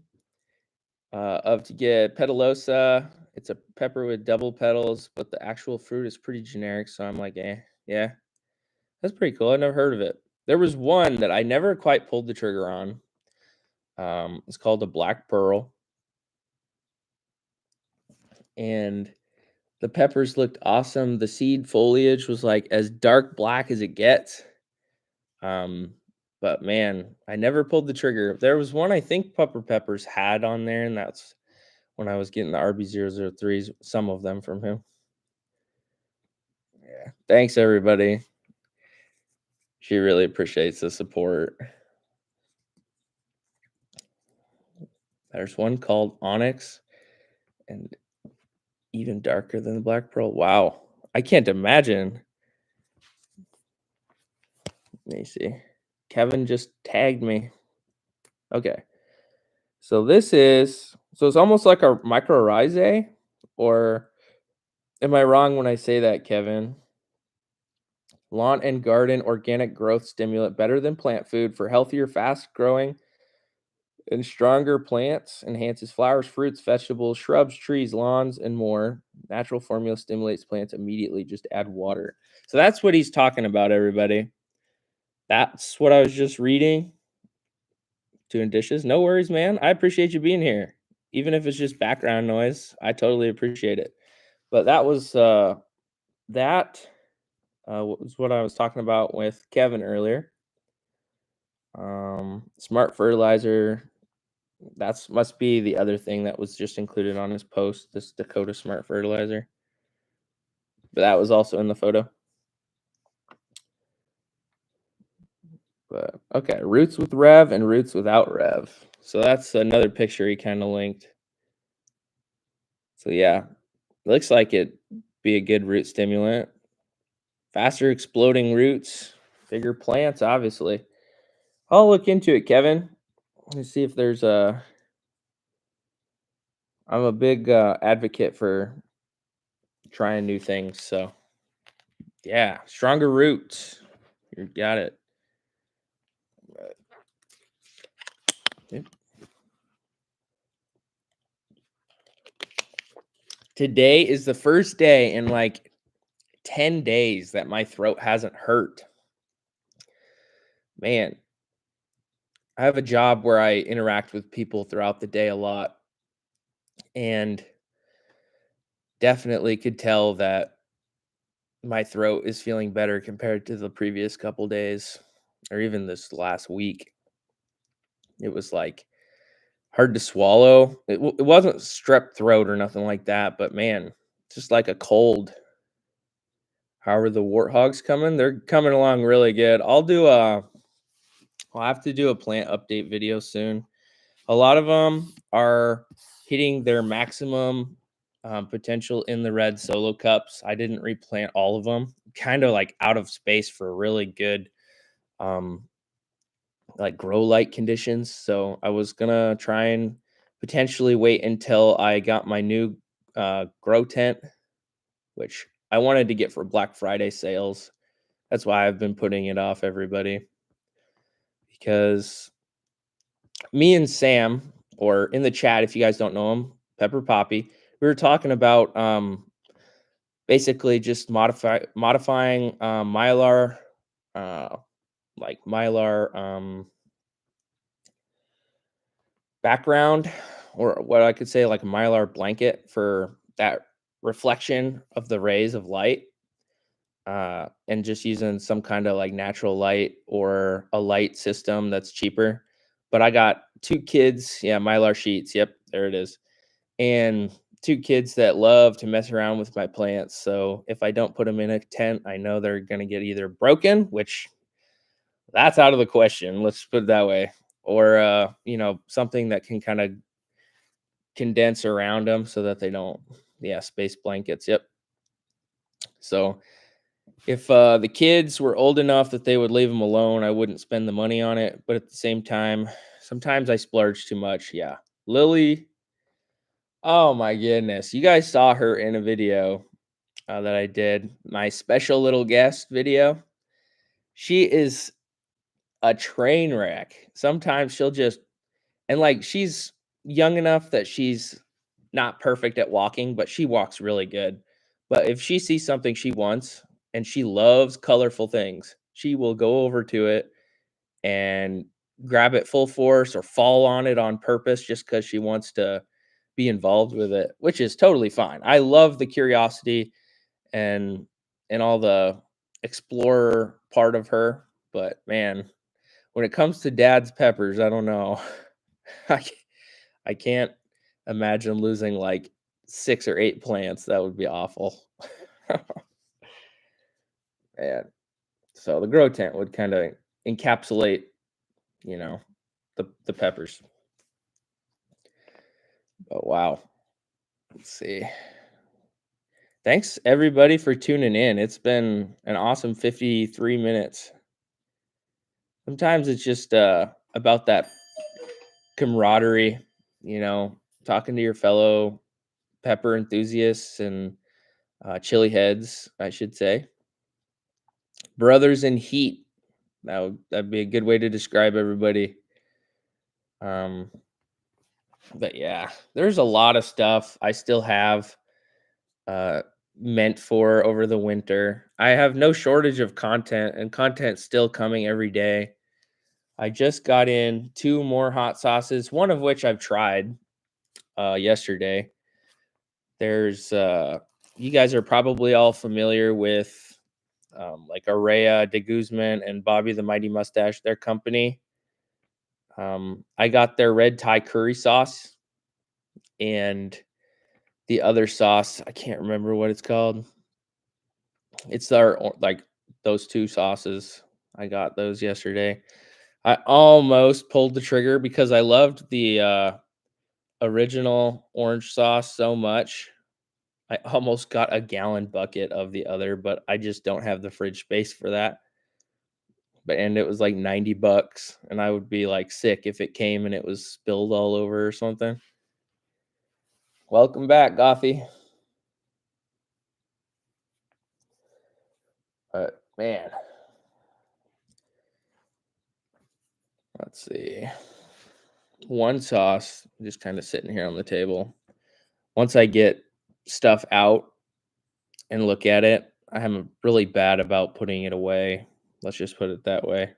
[SPEAKER 1] of to get petalosa. It's a pepper with double petals, but the actual fruit is pretty generic. So I'm like, yeah, that's pretty cool. I never heard of it. There was one that I never quite pulled the trigger on. It's called a black pearl, and the peppers looked awesome. The seed foliage was like as dark black as it gets. Um, but man, I never pulled the trigger. There was one I think Pupper Peppers had on there, and that's when I was getting the RB003s, some of them from him. Yeah. Thanks, everybody. She really appreciates the support. There's one called Onyx and even darker than the Black Pearl. Wow. I can't imagine. Let me see. Kevin just tagged me. Okay. So it's almost like a mycorrhizae, or am I wrong when I say that, Kevin? Lawn and garden organic growth stimulant better than plant food for healthier, fast growing, and stronger plants. Enhances flowers, fruits, vegetables, shrubs, trees, lawns, and more. Natural formula stimulates plants immediately. Just add water. So that's what he's talking about, everybody. That's what I was just reading. Doing dishes. No worries, man. I appreciate you being here. Even if it's just background noise, I totally appreciate it. But that was what I was talking about with Kevin earlier. Smart fertilizer. That's must be the other thing that was just included on his post. This Dakota Smart fertilizer, but that was also in the photo. But okay, roots with Rev and roots without Rev. So that's another picture he kind of linked. So yeah, looks like it be a good root stimulant. Faster exploding roots, bigger plants, obviously. I'll look into it, Kevin. Let's see if there's a. I'm a big advocate for trying new things. So yeah, stronger roots. You got it. Yep. Today is the first day in like 10 days that my throat hasn't hurt. Man, I have a job where I interact with people throughout the day a lot, and definitely could tell that my throat is feeling better compared to the previous couple days or even this last week. It was like hard to swallow. It wasn't strep throat or nothing like that, but man, just like a cold. How are the warthogs coming? They're coming along really good. I'll have to do a plant update video soon. A lot of them are hitting their maximum potential in the red solo cups. I didn't replant all of them. Kind of like out of space for really good um, like grow light conditions. So I was gonna try and potentially wait until I got my new grow tent which I wanted to get for Black Friday sales. That's why I've been putting it off, everybody, because me and Sam, or in the chat, if you guys don't know him, Pepper Poppy, we were talking about basically just modifying mylar, uh, like mylar background, or what I could say like a mylar blanket for that reflection of the rays of light, and just using some kind of like natural light or a light system that's cheaper. But I got two kids, yeah, mylar sheets, yep, there it is, and two kids that love to mess around with my plants. So if I don't put them in a tent, I know they're going to get either broken, which that's out of the question, let's put it that way, or something that can kind of condense around them so that they don't, yeah, space blankets, yep. So if the kids were old enough that they would leave them alone, I wouldn't spend the money on it, but at the same time, sometimes I splurge too much. Yeah, Lily, oh my goodness, you guys saw her in a video that I did, my special little guest video. She is a train wreck. Sometimes she'll just, and like she's young enough that she's not perfect at walking, but she walks really good. But if she sees something she wants and she loves colorful things, she will go over to it and grab it full force or fall on it on purpose just because she wants to be involved with it, which is totally fine. I love the curiosity and all the explorer part of her, but man, when it comes to dad's peppers, I don't know. I I can't imagine losing like 6 or 8 plants. That would be awful. And so the grow tent would kinda encapsulate, you know, the peppers. But wow, let's see. Thanks everybody for tuning in. It's been an awesome 53 minutes. Sometimes it's just, about that camaraderie, talking to your fellow pepper enthusiasts and, chili heads, I should say. Brothers in heat. That'd be a good way to describe everybody. Um, but yeah, there's a lot of stuff I still have uh meant for over the winter. I have no shortage of content, and content's still coming every day. I just got in 2 more hot sauces, one of which I've tried yesterday. There's you guys are probably all familiar with like Araya de Guzman and Bobby the Mighty Mustache, their company. I got their red Thai curry sauce and the other sauce. I can't remember what it's called. It's like those 2 sauces. I got those yesterday. I almost pulled the trigger because I loved the original orange sauce so much. I almost got a gallon bucket of the other, but I just don't have the fridge space for that. And it was like $90, and I would be like sick if it came and it was spilled all over or something. Welcome back, Gothy. But man, let's see. One sauce just kind of sitting here on the table. Once I get stuff out and look at it, I am really bad about putting it away. Let's just put it that way.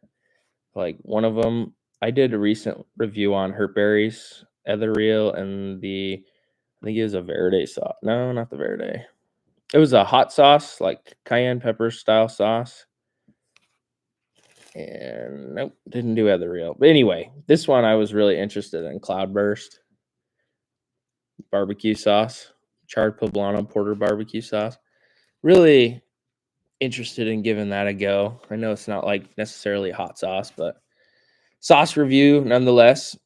[SPEAKER 1] Like one of them, I did a recent review on Herberry's Ethereal and I think it was a Verde sauce. No, not the Verde. It was a hot sauce, like cayenne pepper style sauce. And nope, didn't do Ethereal. But anyway, this one I was really interested in, Cloudburst barbecue sauce, charred poblano porter barbecue sauce. Really interested in giving that a go. I know it's not like necessarily hot sauce, but sauce review nonetheless.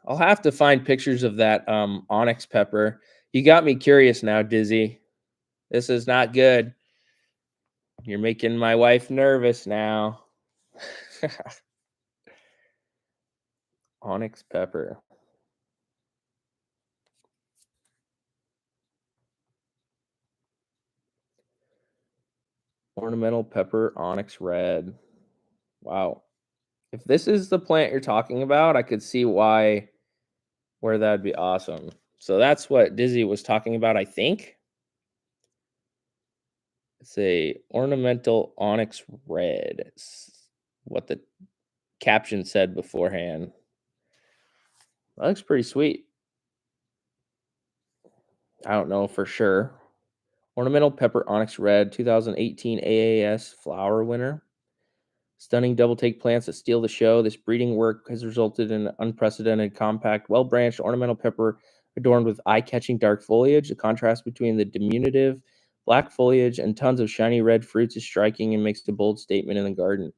[SPEAKER 1] I'll have to find pictures of that onyx pepper. You got me curious now, Dizzy. This is not good. You're making my wife nervous now. Onyx pepper. Ornamental pepper, onyx red. Wow. If this is the plant you're talking about, I could see where that'd be awesome. So that's what Dizzy was talking about, I think. It's a ornamental onyx red. It's what the caption said beforehand. That looks pretty sweet. I don't know for sure. Ornamental pepper onyx red, 2018 AAS flower winner. Stunning double take plants that steal the show. This breeding work has resulted in an unprecedented, compact, well branched ornamental pepper adorned with eye catching dark foliage. The contrast between the diminutive black foliage and tons of shiny red fruits is striking and makes a bold statement in the garden.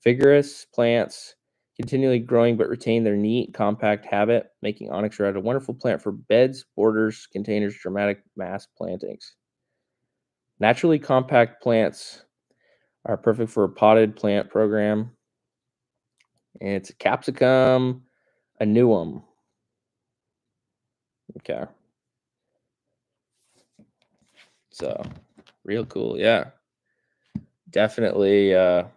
[SPEAKER 1] Vigorous plants continually growing but retain their neat, compact habit, making onyx red a wonderful plant for beds, borders, containers, dramatic mass plantings. Naturally compact plants are perfect for a potted plant program. And it's a capsicum annuum. Okay. So real cool. Yeah. Definitely gonna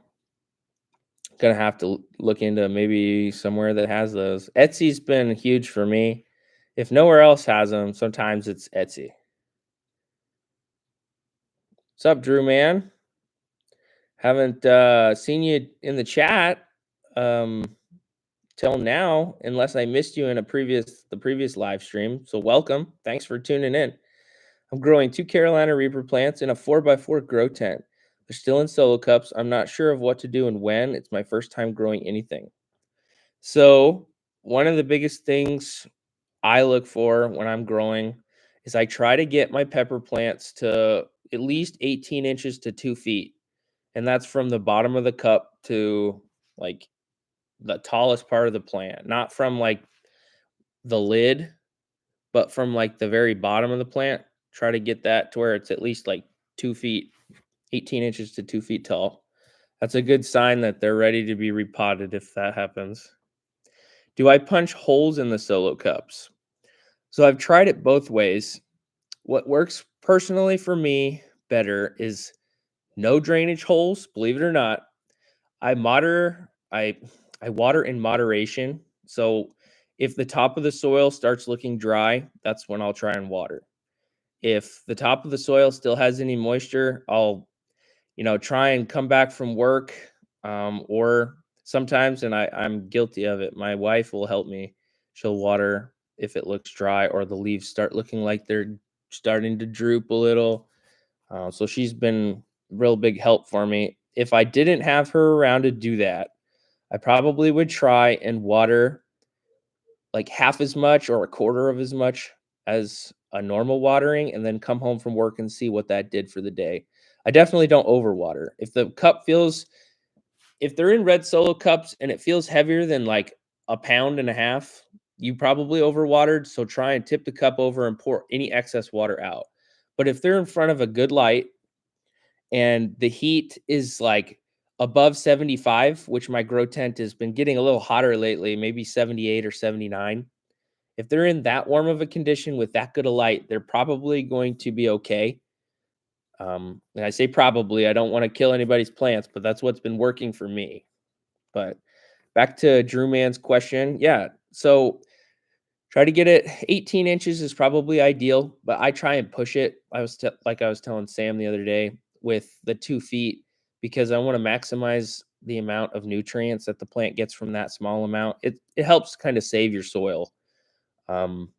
[SPEAKER 1] have to look into maybe somewhere that has those. Etsy's been huge for me. If nowhere else has them, sometimes it's Etsy. What's up, Drew man? Haven't seen you in the chat um till now, unless I missed you in the previous live stream. So welcome. Thanks for tuning in. I'm growing 2 Carolina Reaper plants in a 4x4 grow tent. They're still in solo cups. I'm not sure of what to do and when. It's my first time growing anything. So, one of the biggest things I look for when I'm growing is I try to get my pepper plants to at least 18 inches to 2 feet. And that's from the bottom of the cup to like the tallest part of the plant, not from like the lid, but from like the very bottom of the plant. Try to get that to where it's at least like 2 feet, 18 inches to 2 feet tall. That's a good sign that they're ready to be repotted if that happens. Do I punch holes in the solo cups? So I've tried it both ways. What works personally for me better is no drainage holes, believe it or not. I moder I water in moderation. So if the top of the soil starts looking dry, that's when I'll try and water. If the top of the soil still has any moisture, I'll try and come back from work. Or sometimes, and I'm guilty of it, my wife will help me. She'll water if it looks dry or the leaves start looking like they're starting to droop a little. So she's been real big help for me. If I didn't have her around to do that, I probably would try and water like half as much or a quarter of as much as a normal watering and then come home from work and see what that did for the day. I definitely don't overwater. If they're in red solo cups and it feels heavier than like a pound and a half, you probably overwatered. So try and tip the cup over and pour any excess water out. But if they're in front of a good light and the heat is like above 75, which my grow tent has been getting a little hotter lately, maybe 78 or 79. If they're in that warm of a condition with that good a light, they're probably going to be okay. And I say probably, I don't want to kill anybody's plants, but that's what's been working for me. But back to Drew Man's question. Yeah. So try to get it 18 inches is probably ideal, but I try and push it. Like I was telling Sam the other day with the 2 feet because I want to maximize the amount of nutrients that the plant gets from that small amount. It helps kind of save your soil. Um,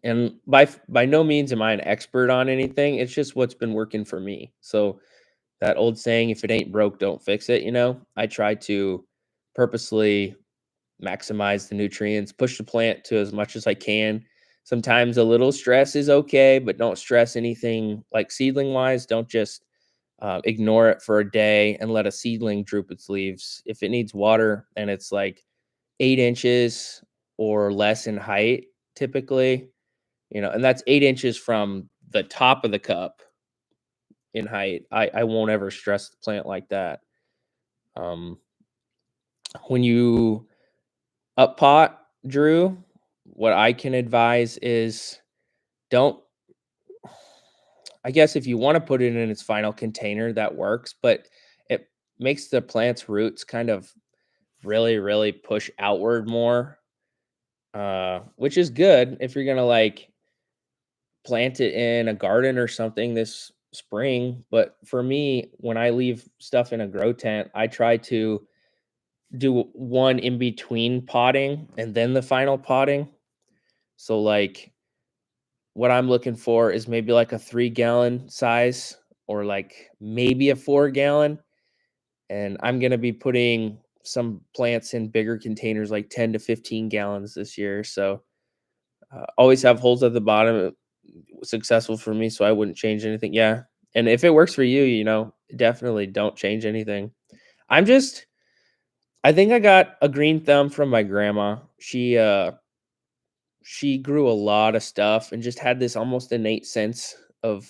[SPEAKER 1] and by no means am I an expert on anything. It's just what's been working for me. So that old saying, if it ain't broke, don't fix it, I try to purposely maximize the nutrients, push the plant to as much as I can. Sometimes a little stress is okay, but don't stress anything like seedling wise. Don't just ignore it for a day and let a seedling droop its leaves. If it needs water and it's like 8 inches or less in height, typically, and that's 8 inches from the top of the cup in height. I won't ever stress the plant like that. Um, when you up pot, Drew, what I can advise is don't I guess if you wanna put it in its final container, that works, but it makes the plant's roots kind of really, really push outward more, which is good if you're gonna, like, plant it in a garden or something this spring, but for me, when I leave stuff in a grow tent, I try to do one in between potting and then the final potting. So, like, what I'm looking for is maybe like a 3-gallon size or like maybe a 4-gallon, and I'm gonna be putting some plants in bigger containers, like 10 to 15 gallons this year. So, always have holes at the bottom. Successful for me, so I wouldn't change anything. Yeah, and if it works for you, definitely don't change anything. I'm just I think I got a green thumb from my grandma. She grew a lot of stuff and just had this almost innate sense of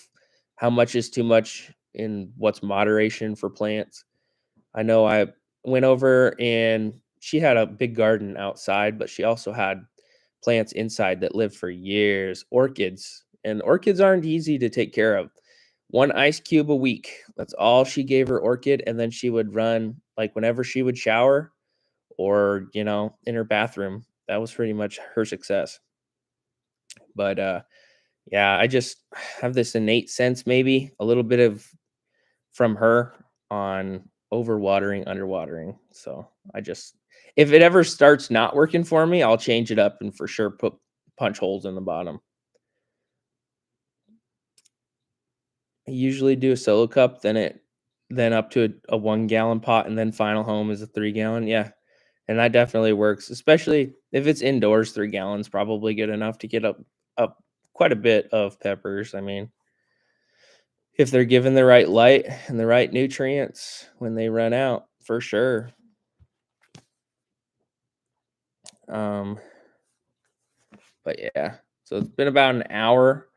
[SPEAKER 1] how much is too much and what's moderation for plants. I know I went over and she had a big garden outside, but she also had plants inside that lived for years, orchids. And orchids aren't easy to take care of. One ice cube a week. That's all she gave her orchid. And then she would run like whenever she would shower or, in her bathroom. That was pretty much her success. But yeah, I just have this innate sense, maybe a little bit of from her on overwatering, underwatering. So I just, if it ever starts not working for me, I'll change it up and for sure put punch holes in the bottom. I usually do a solo cup, then up to a 1-gallon pot, and then final home is a 3-gallon. Yeah, and that definitely works, especially if it's indoors. 3 gallons probably good enough to get up quite a bit of peppers. I mean, if they're given the right light and the right nutrients when they run out, for sure. Um, but yeah, so it's been about an hour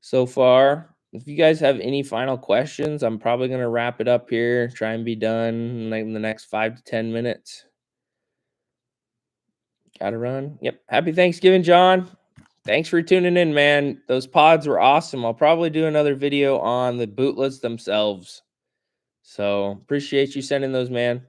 [SPEAKER 1] so far. If you guys have any final questions, I'm probably gonna wrap it up here, try and be done in the next 5 to 10 minutes. Gotta run. Yep. Happy Thanksgiving, John. Thanks for tuning in, man. Those pods were awesome. I'll probably do another video on the bootlets themselves. So appreciate you sending those, man.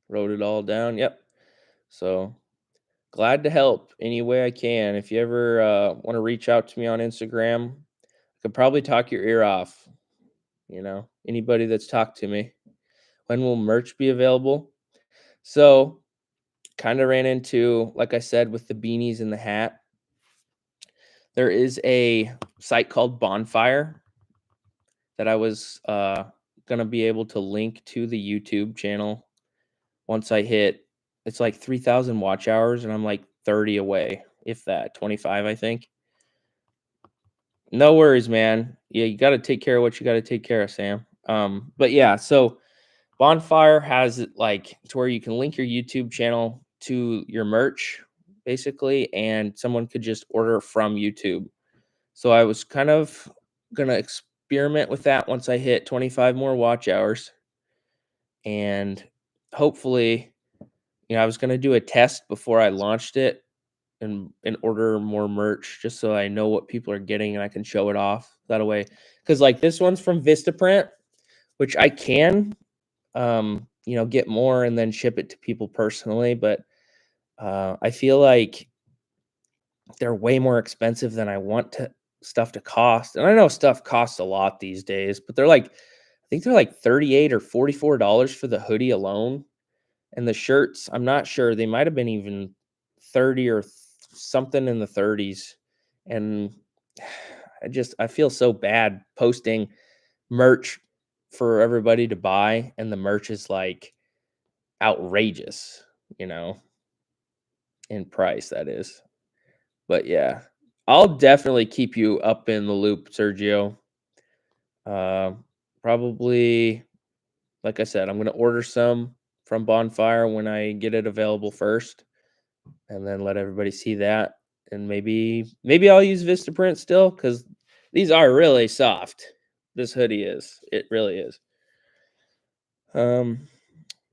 [SPEAKER 1] Wrote it all down. Yep. So glad to help any way I can. If you ever want to reach out to me on Instagram, I could probably talk your ear off. Anybody that's talked to me. When will merch be available? So, kind of ran into, like I said, with the beanies and the hat. There is a site called Bonfire that I was gonna be able to link to the YouTube channel once I hit. It's like 3,000 watch hours, and I'm like 30 away, if that, 25, I think. No worries, man. Yeah, you got to take care of what you got to take care of, Sam. But yeah, so Bonfire has it like to where you can link your YouTube channel to your merch, basically, and someone could just order from YouTube. So I was kind of gonna experiment with that once I hit 25 more watch hours, and hopefully, I was gonna do a test before I launched it and order more merch just so I know what people are getting and I can show it off that way. Because like this one's from Vistaprint, which I can get more and then ship it to people personally. But I feel like they're way more expensive than I want to stuff to cost. And I know stuff costs a lot these days, but I think they're like 38 or $44 for the hoodie alone. And the shirts, I'm not sure. They might have been even 30 or something in the 30s. And I feel so bad posting merch for everybody to buy, and the merch is like outrageous, you know, in price, that is. But yeah, I'll definitely keep you up in the loop, Sergio. Uh, Probably, like I said, I'm gonna order some from Bonfire when I get it available first, and then let everybody see that. And maybe I'll use Vistaprint still because These are really soft. This hoodie is. It really is. Um,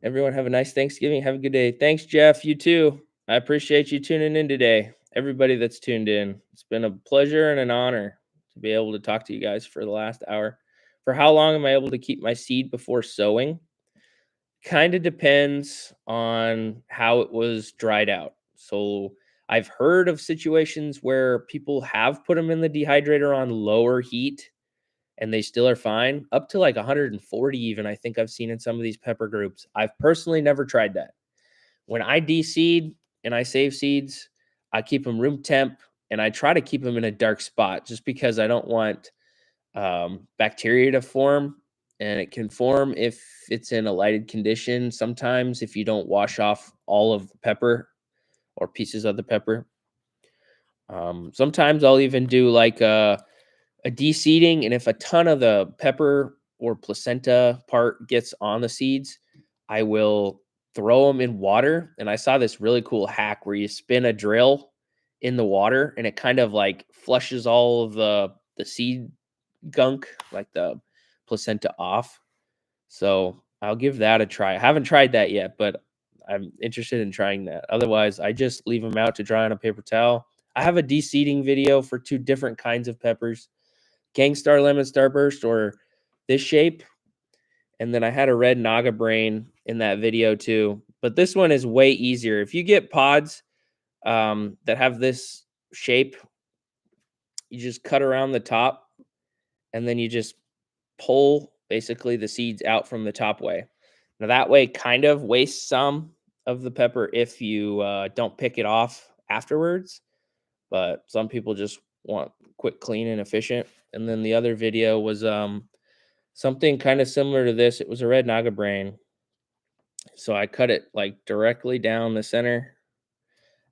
[SPEAKER 1] Everyone have a nice Thanksgiving. Have a good day. Thanks, Jeff. You too. I appreciate you tuning in today. Everybody that's tuned in. It's been a pleasure and an honor to be able to talk to you guys for the last hour. For how long am I able to keep my seed before sowing? Kind of depends on how it was dried out. So I've heard of situations where people have put them in the dehydrator on lower heat and they still are fine, up to like 140 even. I think I've seen in some of these pepper groups. I've personally never tried that. When I de-seed and I save seeds, I keep them room temp and I try to keep them in a dark spot just because I don't want bacteria to form, and it can form if it's in a lighted condition. Sometimes if you don't wash off all of the pepper or pieces of the pepper. Sometimes I'll even do like a de-seeding, and if a ton of the pepper or placenta part gets on the seeds, I will throw them in water. And I saw this really cool hack where you spin a drill in the water and it kind of like flushes all of the seed gunk, like the placenta, off. So I'll give that a try. I haven't tried that yet, but I'm interested in trying that. Otherwise, I just leave them out to dry on a paper towel. I have a de-seeding video for two different kinds of peppers, Gangstar Lemon Starburst or this shape. And then I had a red Naga Brain in that video too. But this one is way easier. If you get pods that have this shape, you just cut around the top and then you just pull basically the seeds out from the top way. Now that way kind of wastes some of the pepper if you don't pick it off afterwards, but some people just want quick, clean, and efficient. And then the other video was something kind of similar to this. It was a red Naga Brain. So I cut it like directly down the center,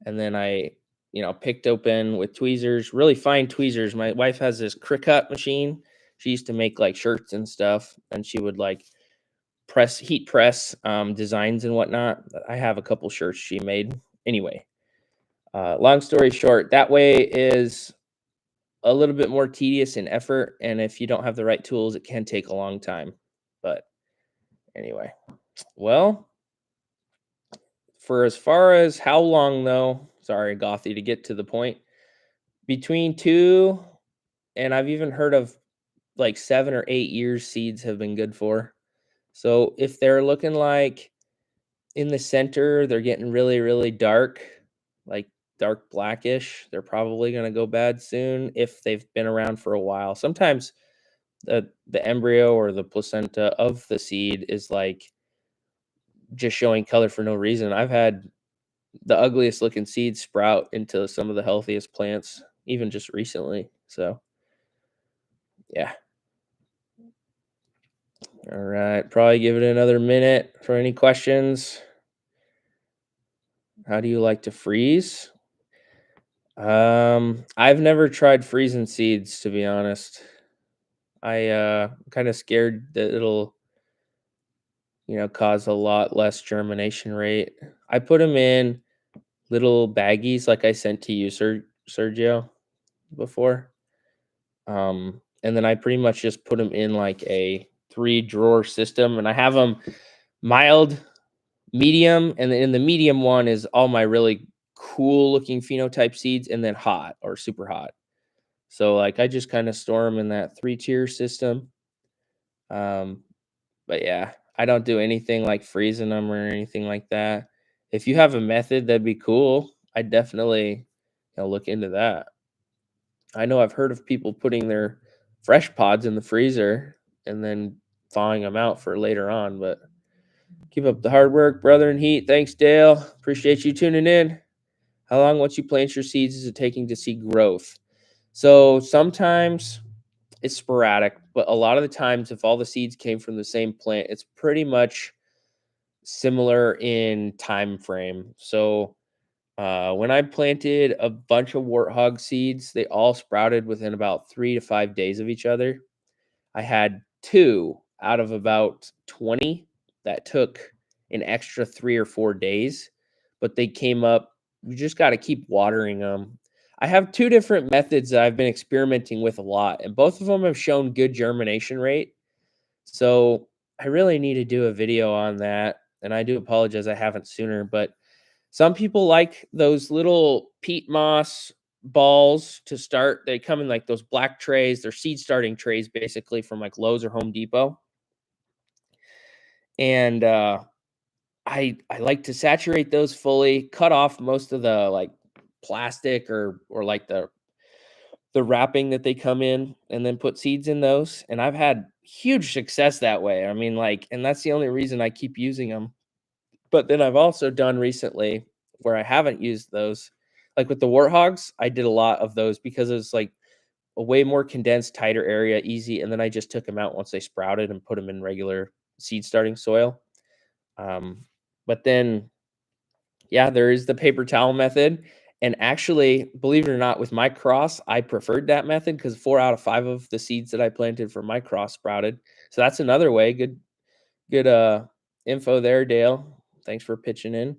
[SPEAKER 1] and then I, picked open with tweezers, really fine tweezers. My wife has this Cricut machine. She used to make like shirts and stuff, and she would like heat press designs and whatnot. I have a couple shirts she made. Anyway, long story short, that way is a little bit more tedious in effort, and if you don't have the right tools, it can take a long time. But anyway, well, for as far as how long though, sorry, Gothy, to get to the point, between 2 and I've even heard of like 7 or 8 years seeds have been good for. So if they're looking like in the center, they're getting really, really dark, like dark blackish, they're probably going to go bad soon if they've been around for a while. Sometimes the embryo or the placenta of the seed is like just showing color for no reason. I've had the ugliest looking seeds sprout into some of the healthiest plants, even just recently. So, yeah. All right. Probably give it another minute for any questions. How do you like to freeze? I've never tried freezing seeds, to be honest. I'm kind of scared that it'll, cause a lot less germination rate. I put them in little baggies like I sent to you, Sergio, before. And then I pretty much just put them in like a 3-drawer system, and I have them mild, medium, and then in the medium one is all my really cool looking phenotype seeds, and then hot or super hot. So like I just kind of store them in that 3-tier system. But yeah, I don't do anything like freezing them or anything like that. If you have a method, that'd be cool. I definitely, look into that. I know I've heard of people putting their fresh pods in the freezer and then thawing them out for later on, but keep up the hard work, brother in heat. Thanks, Dale. Appreciate you tuning in. How long once you plant your seeds is it taking to see growth? So sometimes it's sporadic, but a lot of the times, if all the seeds came from the same plant, it's pretty much similar in time frame. So when I planted a bunch of warthog seeds, they all sprouted within about 3 to 5 days of each other. I had 2 out of about 20 that took an extra 3 or 4 days, but they came up. You just got to keep watering them. I have 2 different methods that I've been experimenting with a lot, and both of them have shown good germination rate. So, I really need to do a video on that, and I do apologize I haven't sooner, but some people like those little peat moss balls to start. They come in, like, those black trays. They're seed starting trays basically from, like, Lowe's or Home Depot, and, I like to saturate those fully, cut off most of the, like, plastic or, like, the wrapping that they come in, and then put seeds in those, and I've had huge success that way. I mean, like, and that's the only reason I keep using them. But then I've also done recently where I haven't used those, like with the warthogs, I did a lot of those because it's like a way more condensed, tighter area, easy, and then I just took them out once they sprouted and put them in regular seed starting soil. Um, but then yeah, there is the paper towel method. And actually, believe it or not, with my cross, I preferred that method because 4 out of 5 of the seeds that I planted for my cross sprouted. So that's another way. Good info there, Dale. Thanks for pitching in.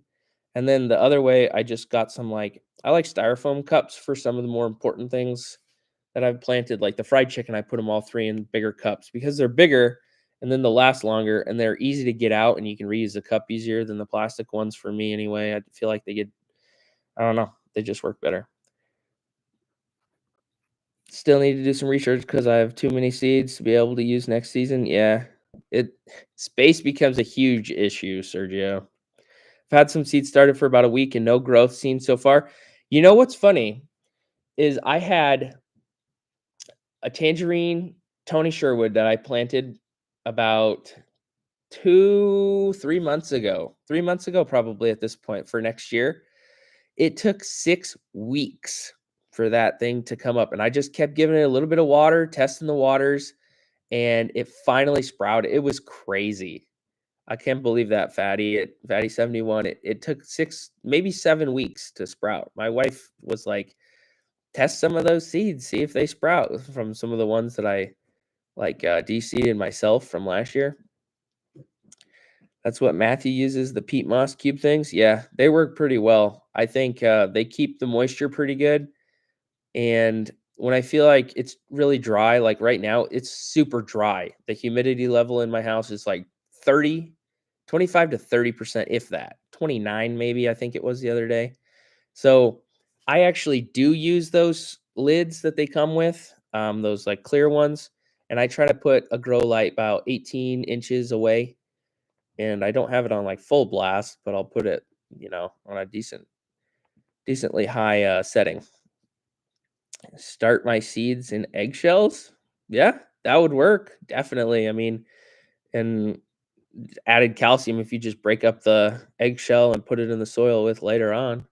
[SPEAKER 1] And then the other way, I just got some like I like styrofoam cups for some of the more important things that I've planted, like the fried chicken. I put them all 3 in bigger cups because they're bigger and then they'll last longer and they're easy to get out and you can reuse the cup easier than the plastic ones for me anyway. I feel like they get I don't know, they just work better. Still need to do some research because I have too many seeds to be able to use next season. Yeah, it space becomes a huge issue, Sergio. I've had some seeds started for about a week and no growth seen so far. You know what's funny is I had a tangerine Tony Sherwood that I planted about 3 months ago. 3 months ago, probably at this point for next year. It took 6 weeks for that thing to come up, and I just kept giving it a little bit of water, testing the waters, and it finally sprouted. It was crazy. I can't believe that Fatty 71. It took 6, maybe 7 weeks to sprout. My wife was like, test some of those seeds, see if they sprout from some of the ones that I like de-seeded myself from last year. That's what Matthew uses, the peat moss cube things. Yeah, they work pretty well. I think they keep the moisture pretty good. And when I feel like it's really dry, like right now, it's super dry. The humidity level in my house is like 30, 25 to 30%, if that. 29 maybe, I think it was the other day. So I actually do use those lids that they come with, those like clear ones. And I try to put a grow light about 18 inches away. And I don't have it on like full blast, but I'll put it, on a decently high setting. Start my seeds in eggshells? Yeah, that would work, definitely. I mean, and added calcium if you just break up the eggshell and put it in the soil with later on.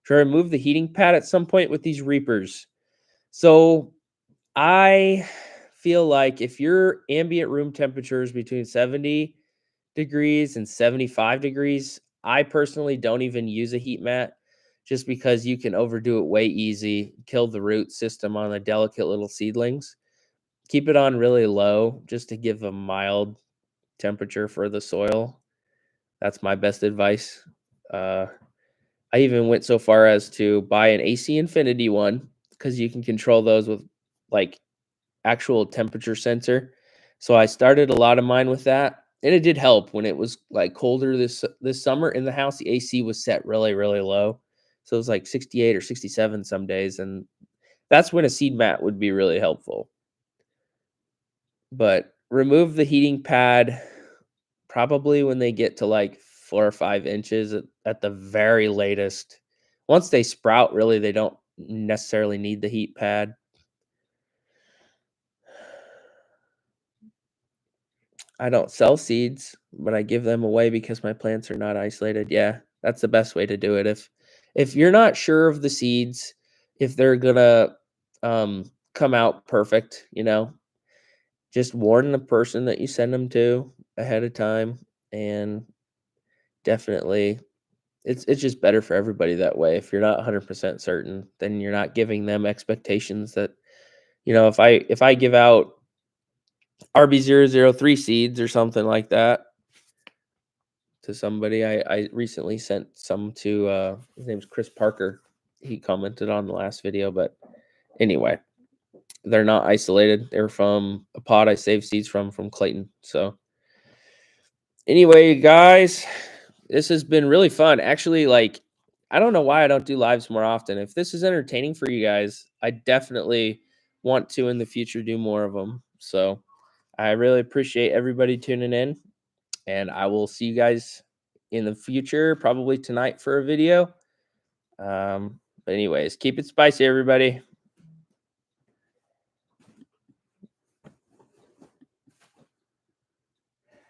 [SPEAKER 1] Should I remove the heating pad at some point with these reapers? So I feel like if your ambient room temperature is between 70 degrees and 75 degrees, I personally don't even use a heat mat just because you can overdo it way easy, kill the root system on the delicate little seedlings. Keep it on really low just to give a mild temperature for the soil. That's my best advice. Uh, I even went so far as to buy an AC Infinity one because you can control those with like actual temperature sensor. So I started a lot of mine with that, and it did help when it was like colder this summer in the house. The AC was set really really low, so it was like 68 or 67 some days, and that's when a seed mat would be really helpful. But remove the heating pad probably when they get to like 4 or 5 inches at the very latest. Once they sprout, really, they don't necessarily need the heat pad. I don't sell seeds, but I give them away because my plants are not isolated. Yeah, that's the best way to do it. If you're not sure of the seeds, if they're gonna come out perfect, just warn the person that you send them to ahead of time, and definitely it's just better for everybody that way. If you're not 100% certain, then you're not giving them expectations that, if I give out RB003 seeds or something like that to somebody. I recently sent some to his name's Chris Parker. he commented on the last video, but anyway, they're not isolated. They're from a pod I saved seeds from Clayton. So anyway, guys, this has been really fun. Actually, like, I don't know why I don't do lives more often. If this is entertaining for you guys, I definitely want to in the future do more of them. So I really appreciate everybody tuning in, and I will see you guys in the future, probably tonight for a video. But anyways, keep it spicy, everybody.